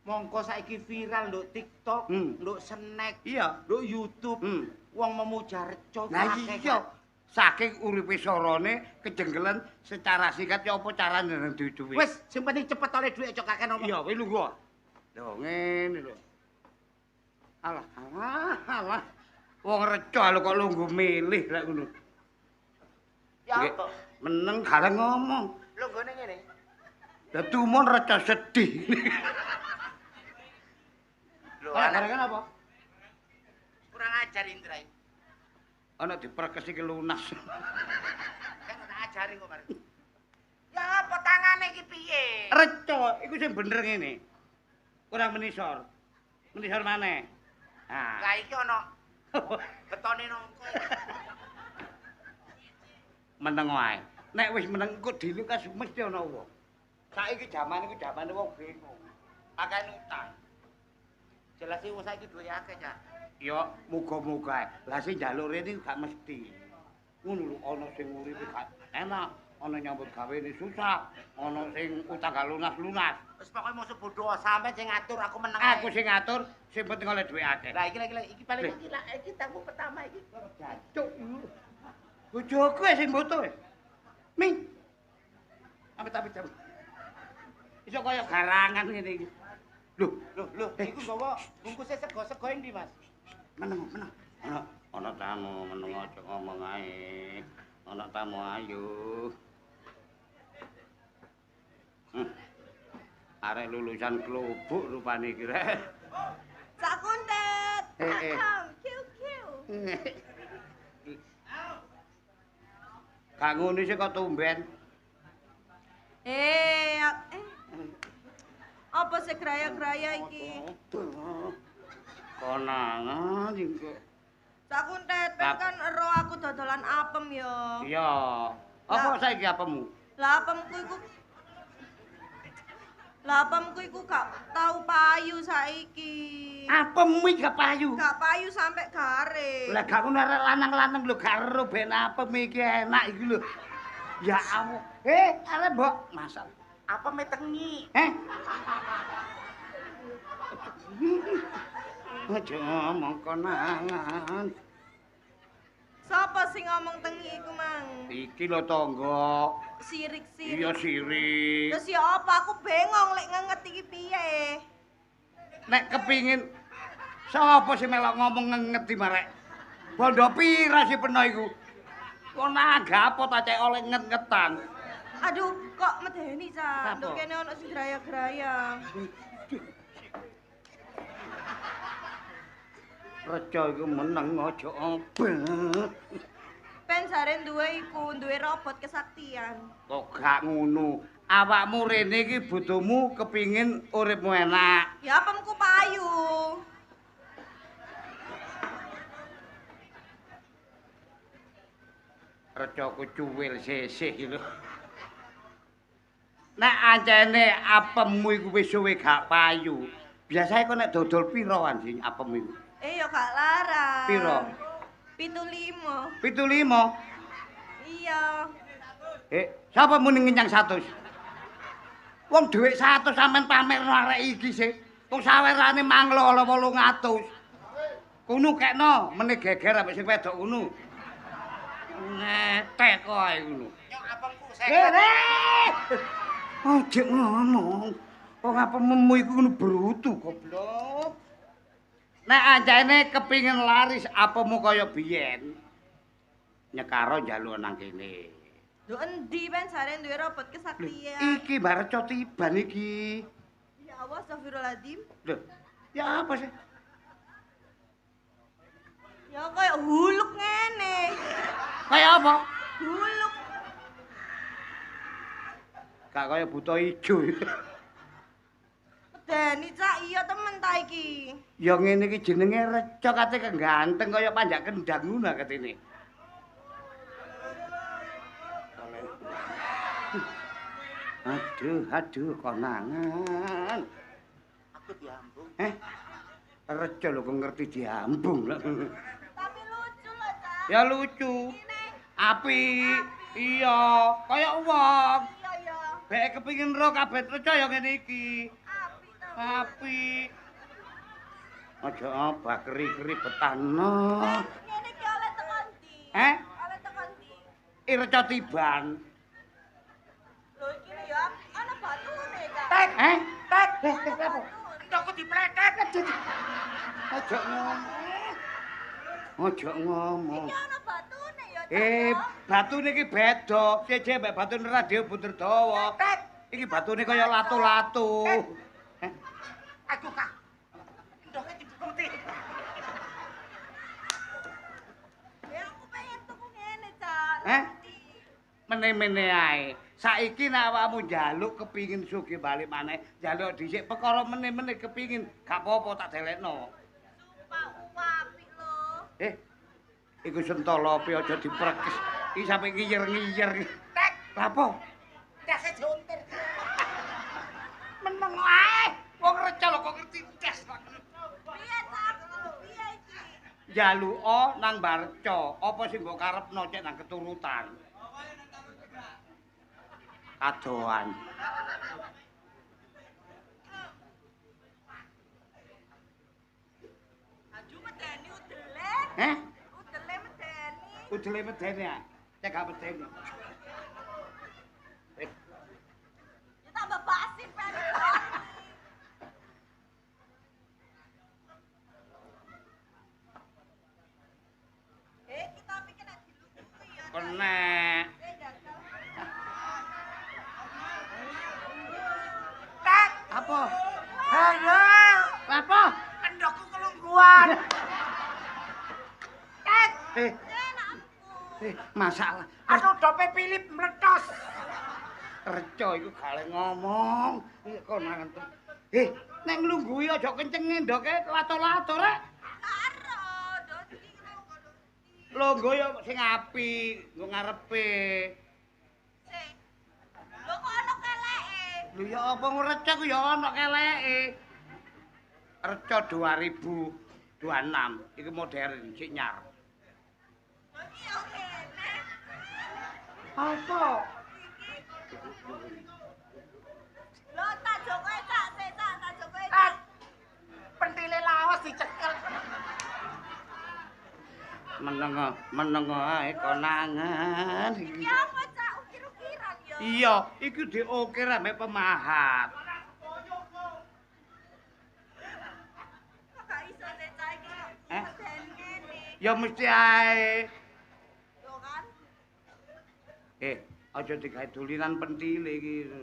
Mongko saiki viral nduk TikTok, nduk snack, Iya, nduk YouTube. Wong memuja reca nah iya. Saking uripe sorone kejenggelen secara singkat ya apa carane nang duwe. Wis, sing penting cepet oleh dhuwit aja kakek ngomong. Iya, kowe lungguh. Lho ngene lho. Alah, alah. Wong reca lho kok lungguh milih lek ngono. Ya Nggih, apa? meneng gareng ngomong. Lho nggone ngene. Lah tumun reca sedih. Lho, Gara-gara apa? kurang ajar Indra. Ana diperkes iki lunas. Kan ora ajari kok mari. Ya apa tangane iki piye? Reca iku sing bener ngene. Kurang menisor. Menisor maneh. Nah, Lah iki ana betone nongko. meneng wae. Nek wis meneng engko dilukas mesti ana wong. Saiki jaman iku jamane wong bingung. Akeh utang. Jelas iki wong saiki duwe akeh, Cak. Ya muga-muga ae. Lah sing njaluk rene gak mesti. Ngono lho ana sing uripe gak enak, ana nyambut gawene susah, ana sing utang gak lunas-lunas. Wis pokoke musuh bodho sampe sing ngatur aku meneng. Aku sing ngatur, sing penting oleh duwe akeh. Lah iki paling iki tamu pertama iki. Jancuk. Bojoku sing foto. Ming. Amit-amit jam. Iso kaya garangan ngene iki. Lho, iku gawa bungkuse sego-sego endi, Mas? Meneng. Ana tamu meneng aja ngomong ae. Ana tamu ayo. Arek lulusan klubuk rupane iki rek. Cak Kuntet. Eh. Kiu-kiu. Gak ngono sih kok tumben. Apa sih graya-graya iki? Konangan iki. Cak Kuntet, kan ero aku dodolan apem yo. Iya. Apa saiki apemu? Lah apemku iku gak tau payu saiki. Apemu iki gak payu. Gak payu sampe garing. Lah gak ngono arek lanang-lanang lho gak ero ben apem iki enak iki lho. Ya Allah. Arek mbok masak. Apa metengi? Aja ngomong konangan. Sapa sing ngomong tengi iku, Mang? Iki lho tangga. Sirik-sirik. Iya sirik. Terus ya apa? Aku bengong lek ngenget iki piye. Nek kepingin sapa sing melok ngomong ngengeti marek? Bondo pira sih peno iku? Kok naga apa ta cek oleh nget-ngetan? Aduh, kok medeni, Cak. Apa? Nduk kene ono sing graya-graya. Reca iku meneng aja obet. Ben jare duwe iku, duwe robot kesaktian. Kok gak ngono. awakmu rene iki bojomu kepingin uripmu enak. Ya apemku payu. Recaku cuwil sisih lho. Nek ancene apemmu iku wis suwe gak payu. Biasae kok nek dodol piro anjing apem iku? Ya gak larang. Piro? 75. 75. Iya. Sapa muni ngenyang 100? Wong dhuwit 100 sampean pamerno arek iki sih. Wong sawerane manglo 800. Kuno kekno meneh geger ambek sing wedok kuno. Netek koe ngono. Nyok apemku 50. Ojo ngomong. Wong apemmu iku ngono brutu goblok. Nek anjane kepingin laris apemu kaya biyen. Nyekaro njaluk nang kene. Lho endi ben jare duwe robot kesaktian. Iki bareca tiban iki. Ya Allah, astagfirullahaladzim. Lho, ya apa sih? Ya kayak huluk ngene. Kayak apa? Huluk. Gak kaya buta ijo. Medeni cak iya temen ta iki. Ya ngene iki jenenge reca kate ganteng kaya panjak kendang ngono ketene. Aduh, konangan. Aku diambung. Reca lho kok ngerti diambung. Tapi lucu loh, Cak. Ya lucu. Ini. Api. Iya, kaya wong. Iya, iya. Bek kepengin ro kabeh reca ya ngene iki. Api to. Api. Aja bakri-kri betano. Ngene iki oleh tekan ndi? Oleh tekan ndi? Reca tiban. Lho iki ya ana batune, Cak. Tek. Tek. Apa? Aku dipletet. Aja ngomong. Aja ngomong. Iki ana batune ya, Cak. Batune iki beda. Siji mbek batune radio bunder dawa. Tek. Iki batune kaya latu-latu. Aku kak. Ndoke dibukti. Ya aku pengen tuku ngene, Cak. Mene-mene ae. Saiki nek awakmu njaluk kepingin sugih bali maneh, njaluk dhisik perkara mene-mene kepingin, gak apa-apa tak delekno. Sumpah apik lho. Iku sentolope aja diprekes. Iki sampe ngiyer-ngiyer. Tek. Lha apa? Dase jontir. Meneng ae. Wong reca lho kok ngerti tes. Piye, Cak? Piye iki? Njaluka nang barca, apa sing mbok karepno cek nang keturutan. Kadoan. Aju medeni udele. Udele medeni. Udele medeni ya. Cek gak medeni. Ya tambah basin pengen. Kita pikir nek dilungguhi ya. Kenek. Tek. Apa? Ayo. Apa? Endokku kelungguan. Tek. Masalah. Aduh dope Philip meledos. Reca iku gale ngomong. Iki konangan tuh. Nek nglungguhi aja kenceng ngendoke lato-lato rek. Karo, dondi. Longgo ya sing apik, nggo ngarepe. Sing. Lho kok ana keleke? Lho ya apa ngrecek ya ana keleke. Reca 2026 iku modern sik nyar. Iya ngene. Apa? Lho tak jokoe Cak, tak jokoe. Tek. Pentile lawas dicekel. Meneng ae konangan. Ya apa Cak, ukir-ukiran ya. Iya, iku diukir ambek pemahat. Kok gak iso sih Cak iki? Medeni ngene. Ya mesti ae. Yo kan. Aja digawe dulinan pentile iki.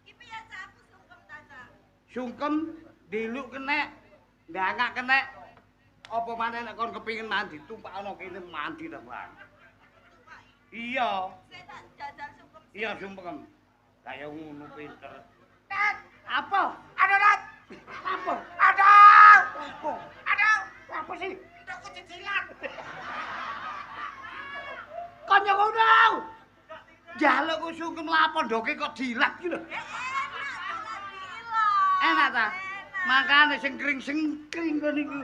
Iki piye Cak aku sungkem ta Cak? Sungkem diluk kenek, ndangak kenek. Apa maneh nek kon kepingin mandi tumpakno kene mandi ta, Bang. Iya, Sik tak jajal sungkem. iya sungkem. Kaya ngono pinter. Tet, Apa? ada Tet. Apa? Ada. Apa? Ada. Apa sih? Aku cicilan. Kanca ngono. Jaluk ku sungkem lapondoke kok dilat ki lho. Enak ta? Makane sing kring-sengkring kok niku.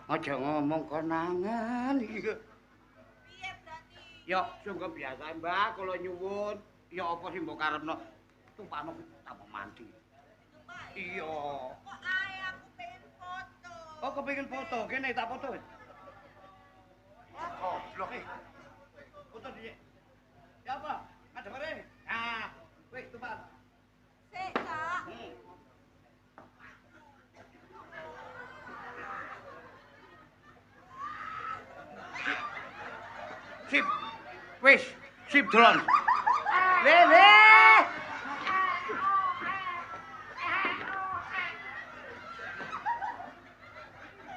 Aja ngomong konangan iki. Piye berarti? Yo, sungkem biasa, Mbak, kula nyuwun. Ya apa sih mbok karepno? Tumpakno tambah mandi. Iya. Kok ae aku pengen foto. Oh, kepengin foto. Kene tak foto. Goblok iki. Foto dhisik. Ya apa? Ada bare. Ah, wis tumpak. Sik, Kak. Sip. Wis, sip dolon. Le le.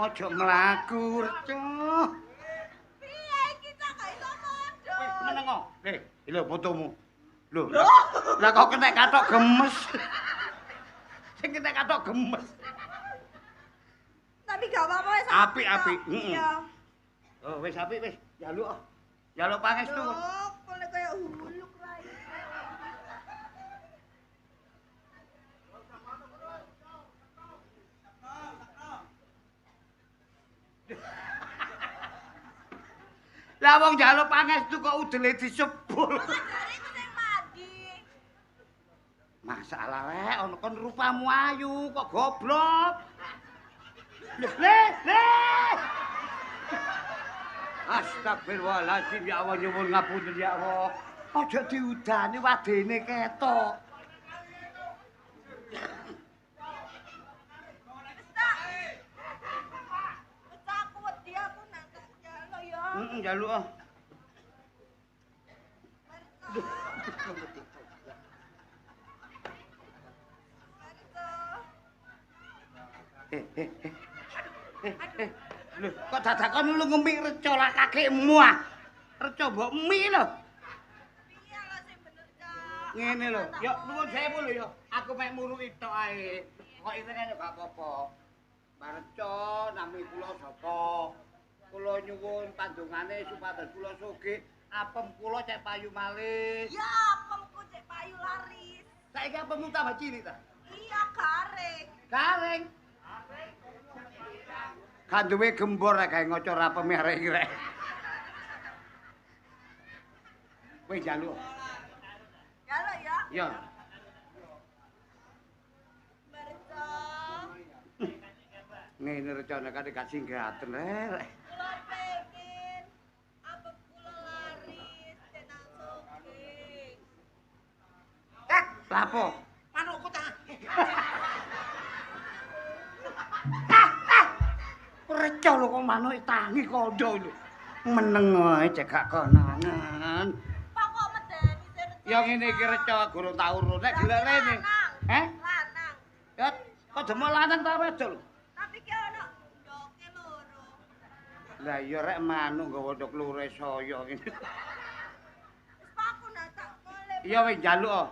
Aja mlaku, Reca. Piye kita gak iso foto? Wis meneng kok. Lho fotomu. Lho. Lah kok kena katok gemes. Sing kena katok gemes. Tapi gak apa-apa wis. Apik-apik, heeh. Iya. Oh, wis apik wis. Jaluk. Jaluk pangestu. Oh, boleh kayak huluk rai. Lah wong jaluk pangestu kok udele disebul. Jare iku sing mandi. Masalah rek, ono kon rupamu ayu kok goblok. Le. Astagfirullahaladzim ya Allah nyuwun ngapunten ya Allah. Aja diudani wadene ketok. Wis aku wedi aku nak jaluk ya. Njaluk ah. Lho, kok dadakan lu ngemik reca lah kakekmu ah. Reca mbok mi lho. Piye lho sing bener, Kak? Ngene lho, yo nuwun sewu lho yo. Aku mek muruki tok ae. Kok intine gak apa-apa. Mbak Reca nami kula sapa? Kula nyuwun pandungane supados kula sugih, apem kula cek payu malih. Ya, apemku cek payu laris. Saiki apemmu tambah cilik ta? Iya, garing. Garing. Kan duwe gembor rek gawe ngocor apeme arek iki rek. Kowe njaluk. Jaluk ya. Yo. Barca. Ngene recane kate gak singgaten rek. Kula pengen apem kula laris tenan sugih. Tet, Lah apa? manukku ta. Reca lho kok manuke tangi kandha lho. Meneng ae cek gak konangan. Pokok medeni sing Ya ngene iki reca gurung tak urun nek gelek rene. Heh? lanang. Ya kok demok lanang ta wedok? Tapi ki ono ndoke loro. Lah iya rek manuk nggawa ndok lure saya ngene. Wis aku nak tak boleh. Iya wis njaluk. Oh.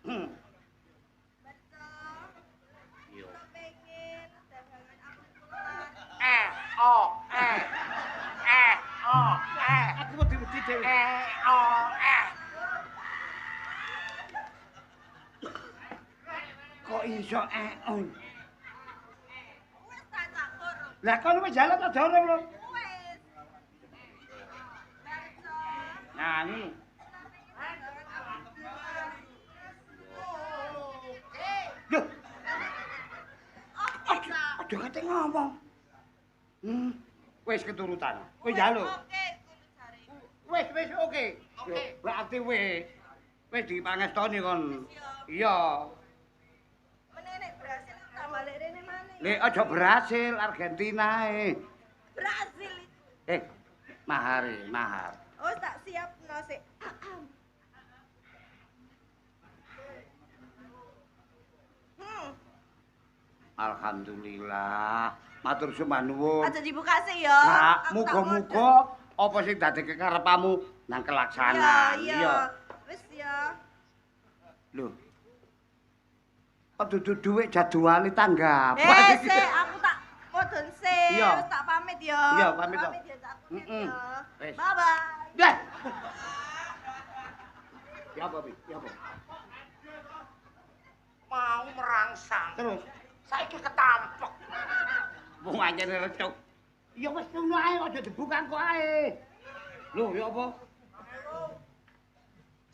Hmm. Barca. Yo. Pengen dagangan apem kula laris. Aku wedi-wedi dhewe. Kok iso Wis tak cakur. Lah kon wis jalan ta dorong lho. Wis. Barca. Nah, ini. Loh, aja kate ngomong. Wis keturutan. Kowe njaluk. Oke, kudu jare. Wis oke. Oke. Berarti wis. Wis dipangestoni kon. Iya. Menene berhasil tak balik rene maneh. Lek aja berhasil Argentina e. Brasil. Mahar. Oh, tak siapno sik. Alhamdulillah. Matur sembah nuwun. Aja dibuka sih ya. Kak, Aku tak muga-muga apa sing dadi kekarepamu nang kelaksanaan. Iya. Wis ya. Lho. Kok dudu dhuwit jadwale tanggapan. Sik, aku tak modon sik. Iya. Wis tak pamit ya. Iya, pamit to. Ya, tak pamit ya. Wis. Bye bye. Dah. Ya apa, Bi? Ya apa? Mau merangsang. Terus Saiki ketampek. wong anjene recuk. Ya wis ngono ae aja dibuka kok ae. Lho, ya apa?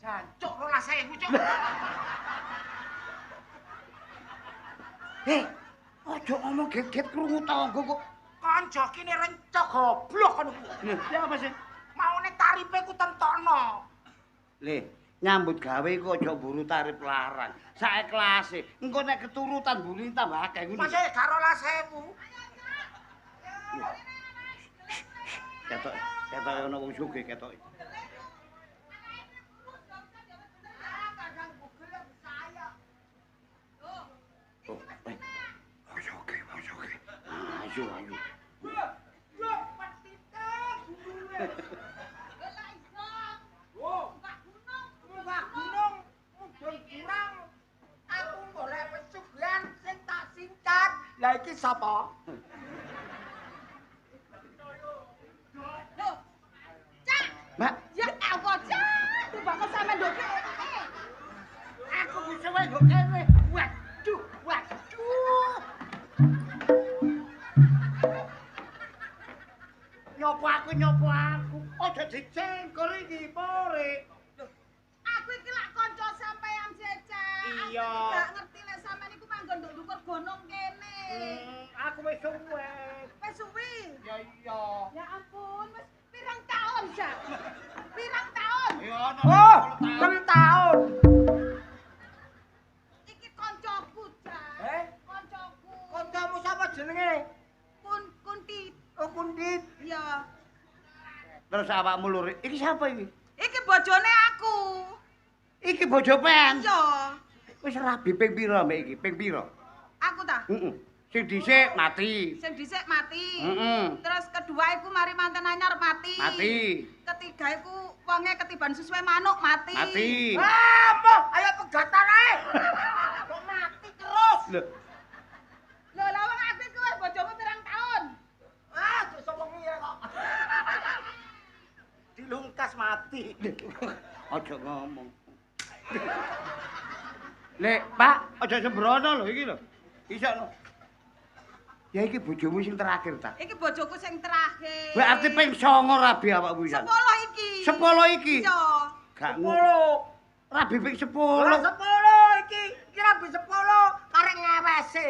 Jancuk 12.000, Cuk. Aja ngomong get-get krungu tangga kok. Kanca kene rencok goblok ngono ku. Lho, ya apa sih? Maune tarife ku tentokno. Le, nyambut gawe kok aja buru tarif larang. Sak kelase. Engko nek keturutan buri tambah akeh ngono. Masih gak 12.000. Ketok ono wong sugih ketok. Oh, oke. Ayo. Munggah gunung mudhun kurang. Aku golek pesugihan sing tak singkat. Lah iki sapa? Loh. Cak. Mbak, Ya Allah, Cak. Tibake sampe ndok Aku bisa wae kok kene. Waduh. Nyopo aku. Aja dicengkol iki, Pore. Aku iki lak kanca sampean Cecak. Iya. Aku gak ngerti lek sampean iku manggon nduk ndukur gunung kene. Aku wis suwe. Wis suwi. Ya iya. Ya ampun, wis pirang taun, Cak? Pirang taun? ya ono. Oh, 10 tahun. Iki kancaku, Cak. Kancaku. Kancamu sapa jenenge? Kunti. Oh, Kundit. Iya. Terus awakmu lur, iki sapa iki? Iki bojone aku. Iki bojo pen. Iya. Wis rabi ping pira mbek iki? Ping pira? Aku ta. Heeh. Sing dhisik mati. Sing dhisik mati. Heeh. Terus kedua iku mari manten anyar mati. Mati. Ketiga iku wonge ketiban susuwe manuk mati. Mati. Apa? Ayo pegatan ae. Kok mati terus? Lho, Lho, lah wong aku iku wis bojomu pirang taun? Ah, dosa wong iya kok. Dilungkas mati. aja ngomong. Lek, Pak, aja sembrono lho iki lho. Isokno. Ya iki bojomu sing terakhir ta. Iki bojoku sing terakhir. Berarti ping 9 rabi awakmu ya. 10 iki. 10 iki. Iya. Gak 10. rabi ping 10. Ora 10 iki. Kira bi 10 karek ngewese.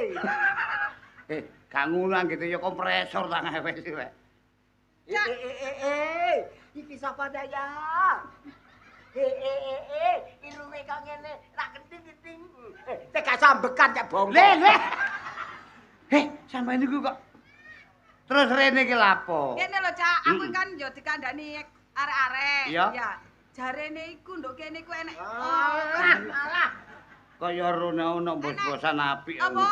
Gak ngono anggete ya kompresor tak ngewesi rek. Ya. Iki sapa daya? Irunge kok ngene, rak kenting-kenting. Teka sambekan cak bongko. Le. Sampai niku kok. Terus rene iki lapo? Ngene lho, Cak, aku kan yo dikandani arek-arek. Iya. Ya. Jarene iku nduk kene iku enek. Alah. Kaya rene ono bos-bosan apik. Apa?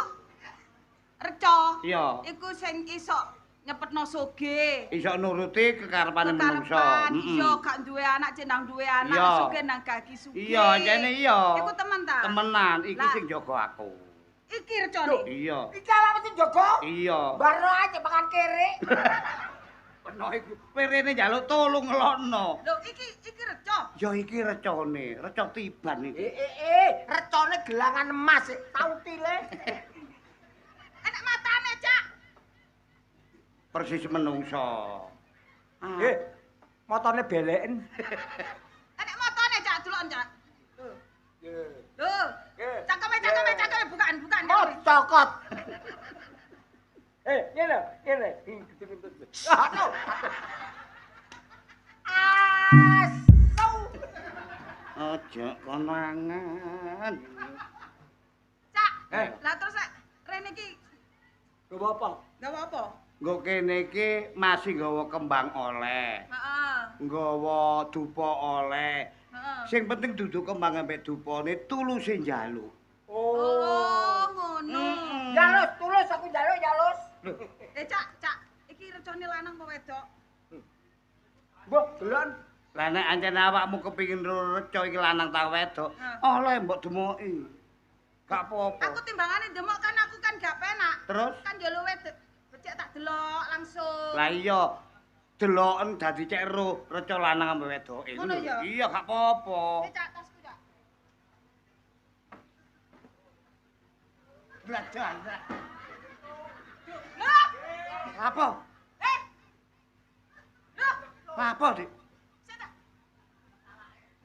Reca. Iya. Iku sing iso nyepetno soge. Iso nuruti kekarepane menungso. Kekarepan, iya gak duwe anak cendang duwe anak, Iya. sugih nang gagi sugih. Iya, jane iya. Iku temen ta? Temenan, iki Lah. sing jaga aku. Iki recone. Iya. Iki ala mesti jogo. Iya. Barno aja makan kere. Peno iku perene njaluk tulung ngelokno. Lho, iki reca. Ya iki recone, reca tiban iki. Recone gelangan emas, tau tile. Enek matane, Cak. Persis menungso. Motone beleken. Enek matane, Cak, delok, Cak. Lho. Cakeme bukaan. Oh, cokot. Ngene. Aduh. Asau. Aja konangan. Cak. Lah terus rene iki Gak apa-apa. gak apa-apa. Nggo kene iki masih nggawa kembang oleh. Heeh. Nggawa dupa oleh. Heeh. Sing penting dudu kembang ambek dupane tuluse njaluk. Oh, ngono. Jalus, tulus aku jalus. Cak, iki recone lanang apa wedok? Mbok delon Lah nek ancen awakmu kepengin reca iki lanang ta wedok, oleh mbok demoki. Gak apa-apa. Aku timbangane demok kan aku kan gak penak. Terus? Kan yo luwe becik tak delok langsung. Lah iya, deloken dadi cek ro reca lanang ambek wedoke. Ngono ya? Iya, gak apa-apa. Cak tasku cak. Belajar. Loh, Apa? loh, Apa, Dik? sik ta.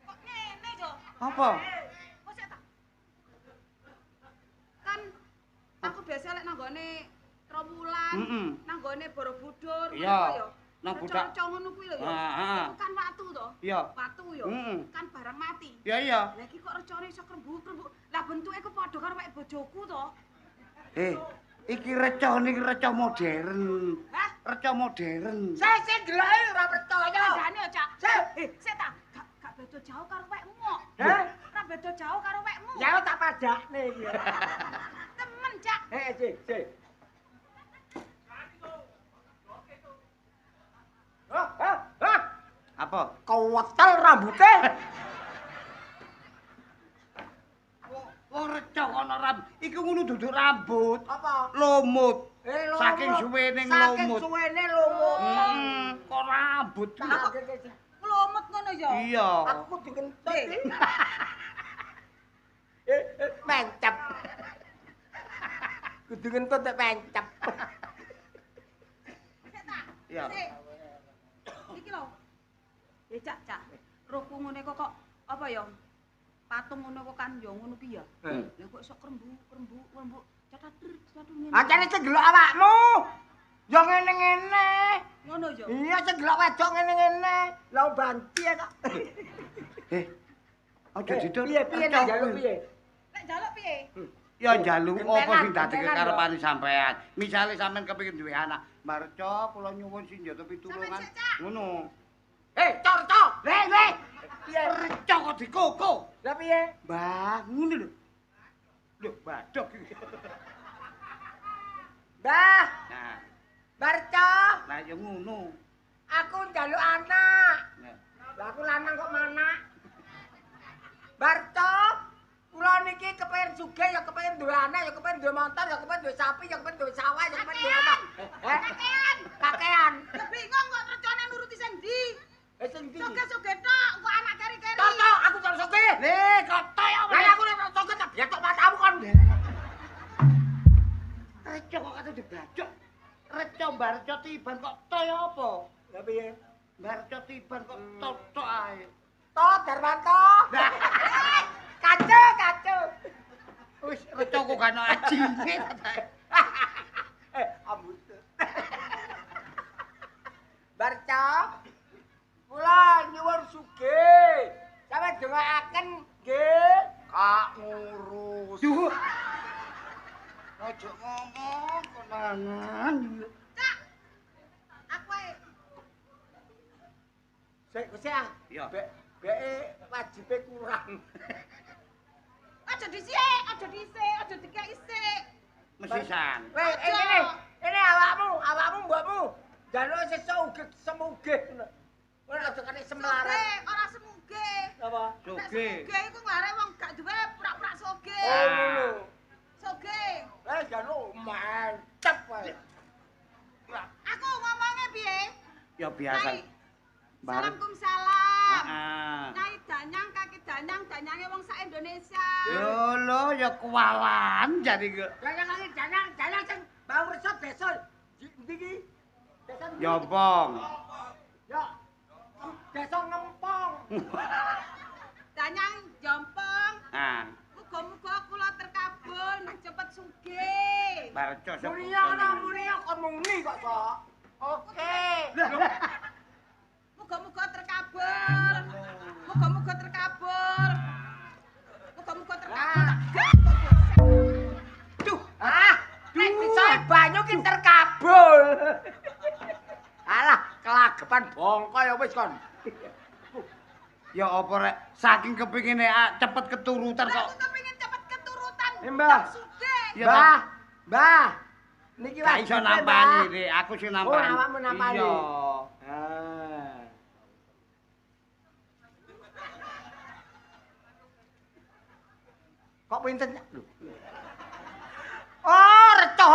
Kok ngene yo? Apa? Kok sik ta. Kan aku biasa lek nanggone Trawulan, Mm-mm. nanggone Borobudur, Iya, ngono yo. nang budak. Reca ngono kuwi lho yo. Heeh. Itu kan watu to. Iya. Watu yo. Mm-mm. Kan barang mati. Ya iya. Lah iki kok recane iso krembuk-krembuk. Lah bentuke kok padha karo wek bojoku to. Iki reca niki reca modern. Hah? Reca modern. Sik deloke ora percaya. Kandhane yo, Cak. Sik ta. Gak beda jauh karo wekmu kok. Hah? Ora beda jauh karo wekmu. Ya tak pajakne iki. Temen, Cak. Sik. Apa? Kewetel rambute. Wong reca kono rambut. Iki ngono duduk rambut. Apa? Lumut. Lumut. Saking suwene Saking lumut. suwene lumut. Kok rambut. Klomot ngono yo. Iya. Aku dikentut. Mencep. Kudu ngentut nek mencep. Sik ta. Iya. Sik. Iki lho. Cak. Rohku ngene kok apa ya? Patung ngono kok kan yo ngono ki ya. Lah kok iso krembuk. Catat ngene. Ancane sing delok awakmu. Ya ngene-ngene. Ngono yo. Iya sing delok wedok ngene-ngene. Lah banti ya kok. Aja didol. Piye nek njaluk piye? Lek njaluk piye? Ya njaluk apa sing dadi Gentenan, kekarepane sampean. Misale sampean kepengin duwe anak, Marco kula nyuwun sinjata pitulungan. Sampeyan sik, Cak. Ngono. Cor. Le. Piye reca kok dikoko? Lah piye? Mbah, ngono lho. Lho, badok iki. Mbah, Nah, Barca, lah ya ngono. aku njaluk anak. Nah, Lah aku lanang kok mana? Barca, kula niki kepengin sugih ya kepengin duwe anak, ya kepengin duwe motor, ya kepengin duwe sapi, ya kepengin duwe sawah, ya kepengin duwe anak. Kakean. Lah bingung kok recone nuruti sing ndi? Sing ndi? Sugih-sugih tok, kok anak keri-keri. Toto, aku jar sugih. le koto ya. Lah aku nek sugih tak bietok matamu kon. Reca kok kate dibajok. Reca Barco tiban kok toyo apa? Lah piye? Barco tiban kok totok ae. To Darmanto. Kacu. Wis reca kok gak ono ajine. Ambut. Barca, kula nyuwun sugih. Sampe dongaaken nggih. Kak ngurus. Duh. Aja ngomong konangan. Cak. Aku ae. Sik ah. Iya. Beke wajibe kurang. Aja dhisik, aja dikek isik. Mesisan. Weh, ini awakmu mbokmu. Jaluk sesugih semugih. Ora aja kene semlarat. Sugih, ora semugih. Apa? Sugih. Sugih iku nglare wong gak duwe pura-pura sugih. Oh, ngono. Sugih. Jaluk mantep wae. Aku ngomongnya piye? Ya biasa. Nyai. Salamkumsalam. Heeh. Nyai Danyang, kaki Danyang, Danyange wong sak Indonesia. Yo lo ya kualan jadi ke. Jangan sing bau resot desa. Ndi iki? Desa ndi? Jompong. Ya. Desa ngempong. Danyang Jompong. Nah, Muga-muga kula terkabul nang cepet sugih. Barco Mulia kon muni kok, Sok. Oke. Muga-muga terkabul. Muga-muga terkabul. Muga-muga terkabul. Duh, nek bisa banyu ki terkabul. Alah, kelagepan bongko ya wis kon. Ya apa rek saking kepingine cepet keturutan Aku kok. kepengin cepet keturutan. Mbah. Sugih. Ya, Mbah. Niki Gak iso nampani, Dik. Aku sing nampani. Oh, awakmu nampani. Iya. Ah. Kok pinten lho. Oh, reca.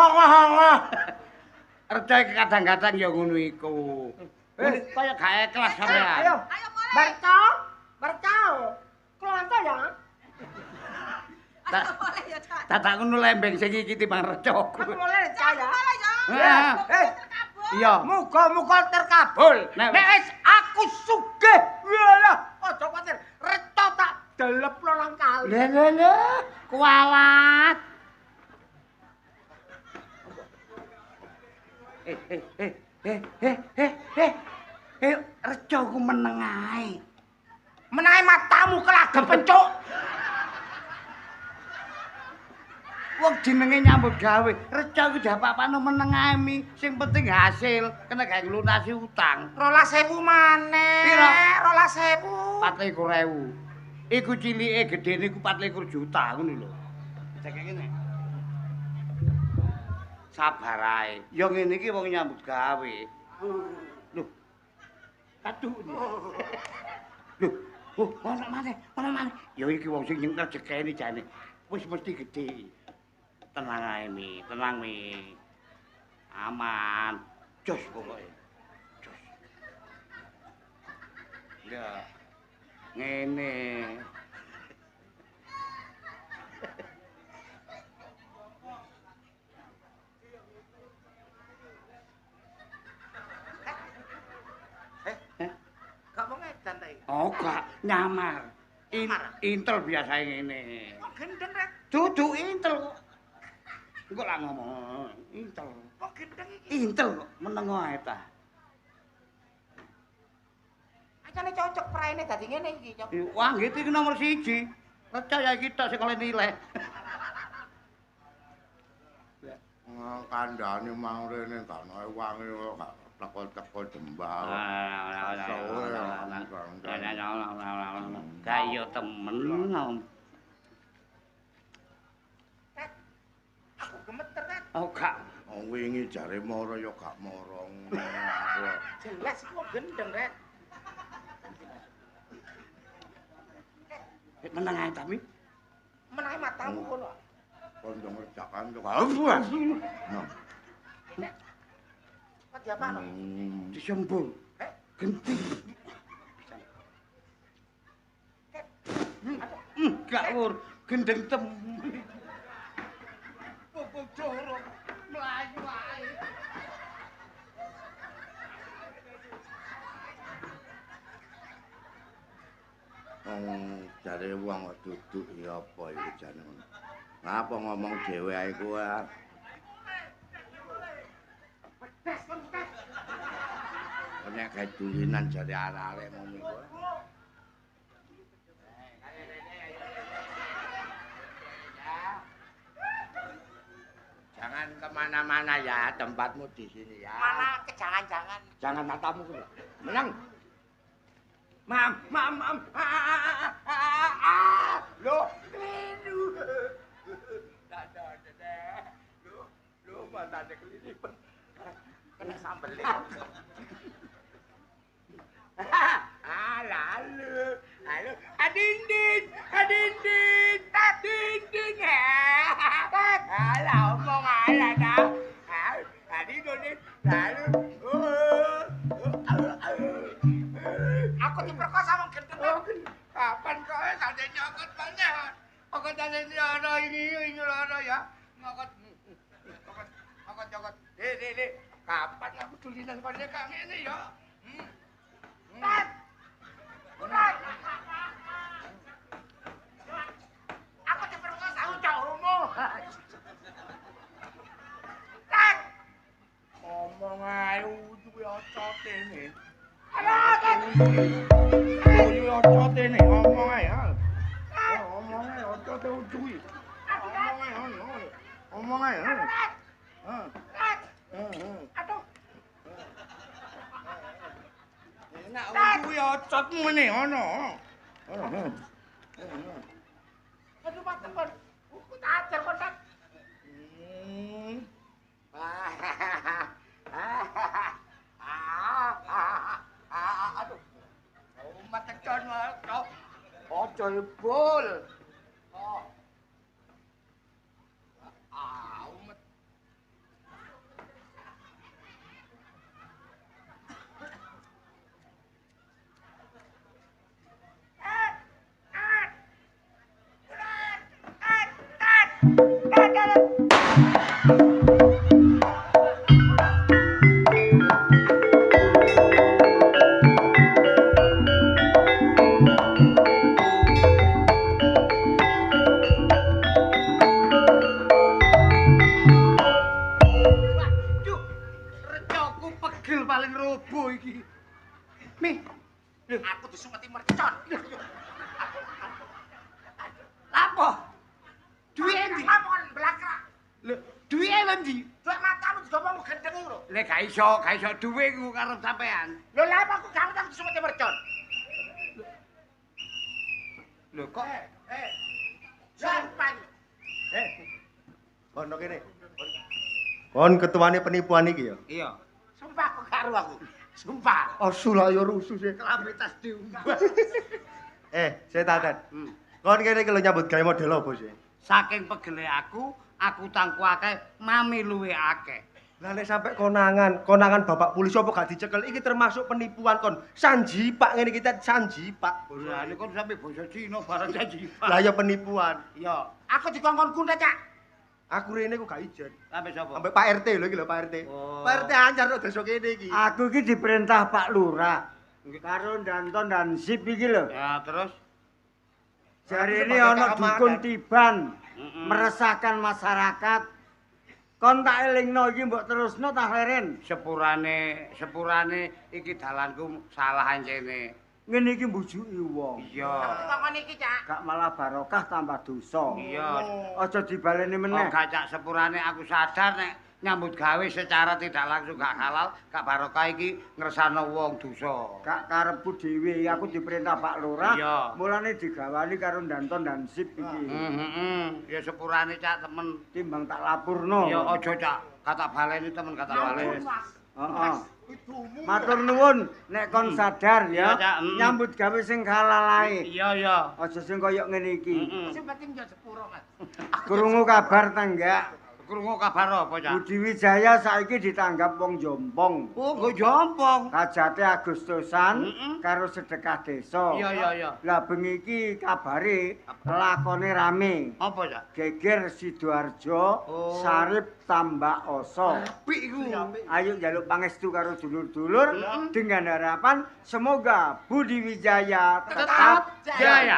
Reca iki kadang-kadang ya ngono iku. Kaya gak ikhlas sampean. Ayo. Ayo mulai. Merca. Kelonto ya. Ayo mulai ya, Cak. Dadak ngono lembeng sing iki timbang reca. Aku mulai reca ya. Mulai ya. Ah. Terkabul. Iya. Muga-muga terkabul. Nek Nek wis aku sugih. Walah, aja kuwatir. Reca tak delepno nang kali. Lha kualat. Reca ku meneng ae. Menahe matamu kelagep pencuk. Wong jenenge nyambut gawe, reca ku apa-apane meneng ae mi. Sing penting hasil, kena gawe nglunasi utang. 12.000 maneh. Piro? 12.000. 24.000. Iku cilike gedene ku 24 juta ngono lho. Cek ngene. Sabar ae. Ya ngene iki wong nyambut gawe. Lho. Aduh. Lho, ono maneh. Ya iki wong sing nyeneng rezekine jane. Wis mesti gedhe. Tenang ae Mi, tenang Mi. Aman. Jos pokoke. Jos. Ya. Ngene. Gak mau ngedan ta iki. Oh, gak nyamar. Intel biasa ngene. Kok gendeng rek. Dudu intel kok. Engko lah ngomong intel. Kok gendeng iki. Intel kok meneng ae ta. Acane cocok praene dadi ngene iki, Cok. Wah, nggih iki nomor 1. Percaya iki tok sing oleh nilai. Kandhane mang rene gak ana wangi kok teko-teko jembal. Kayo temen. Aku gemeter rek. Oh, gak. Wong wingi jare mara ya gak mara. Jelas kok gendeng rek. Meneng ae ta, Mi? Menahe matamu kono. Kondong rejakan kok. Nah. Kok diapakno? Disembung. Genti. Gak wur, gendeng temen. Bobok jorok mlayu ae. Jare wong kok duduk ya apa iki jane ngono. Ngapa ngomong dhewe ae kowe? Nek gawe dulinan jare arek-arek ngono kowe. Jangan kemana-mana ya, tempatmu di sini ya. Mana kejangan-jangan. Jangan matamu kowe. Menang. Mam. Loh, keliru. Loh, matane kelilipan. Kena sambelin. Lalu. Adindin. Ala omong ala dah. Adindin. Lalu. Aku diperkosa wong gendeng. Kapan kowe sampe nyokot banyak? Kok tane ono ini ono ya. Ngokot. Dek. Kapan aku dulinan kene kak ngene ya? Tat. Aku diperkosa ucap rumo. Tat. Ngomong ae ujug ocote ne. Ini ocote nih, ngomong aja. Ngomong aja, ocote ujui. Ngomong aja. Aduh. Enak ujui ocotmu nih, ono. Aduh, Pak Temen. Aku tajar kontak. Aduh. Umat kecon kau. Ojo bol. Oh. Recoku pegel paling robo iki. Mi, Aku disumeti mercon. lapo? Duwe endi? Ngomong blakrak. Lho, duwe endi? Duit matamu digomong gendeng iki lho. Lek gak iso duwe ku karo sampean. Lho lha apa aku gak ngerti disumeti mercon. Lho kok Sampai. Kono kene. Kon ketuane penipuan iki ya. iya, Sumpah aku karo aku. Sumpah. Asu lah ya rusuh sih. kelambi tas diumbah. Saya takan. Kon kene iki lho nyambut gawe model apa sih? Saking pegele aku tangku akeh, mami luwe akeh. Lah nek sampe konangan bapak polisi apa gak dicekel iki termasuk penipuan kon. Sanjipak ngene kita sanjipak. Lah niku sampe basa Cina barang janji. Lah ya penipuan. Iya, Aku dikongkon kuntet, Cak. Aku rene ku gak ijen. sampe sapa? Sampai Pak RT lho iki lho Pak RT. Oh. Pak RT anjar kok desa kene iki. Aku iki diperintah Pak Lurah karo Danton dan Sip iki lho. Ya terus Jari ini ana dukun tiban meresahkan masyarakat. Kon tak elingno iki mbok terusno ta Leren. sepurane iki dalanku salah ancene. Ngene iki mbujuki wong. Iya. Dikongkon iki, Cak. Gak malah barokah tambah dosa. Iya. Aja dibaleni Oh, meneh. gak cak sepurane aku sadar nek nyambut gawe secara tidak langsung gak halal, gak barokah iki ngresano wong dosa. Gak karepku dhewe, aku diperintah Pak Lurah. Iya. Mulane digawani karo Danton dan Sip iki. Ya sepurane cak temen. Timbang tak lapurno. Ya aja cak, kata baleni temen kata baleni. Heeh. Matur nuwun nek kon sadar Iya, ya. Cak. Nyambut gawe sing halal ae. Iya ya. Aja sing kaya ngene iki. Sing penting yo sepuro, Mas. Krungu kabar ta enggak? Krungu kabar apa cak? Budi Wijaya saiki ditanggap wong jompong. Oh, nggo jompong. Kajate Agustusan karo sedekah desa. Iya. Lah bengi iki kabare lakone rame. Apa cak? Geger Sidoarjo, Oh. Sarip tambah oso. Apik iku. Ayo njaluk pangestu karo dulur-dulur dengan harapan semoga Budi Wijaya Tetap jaya.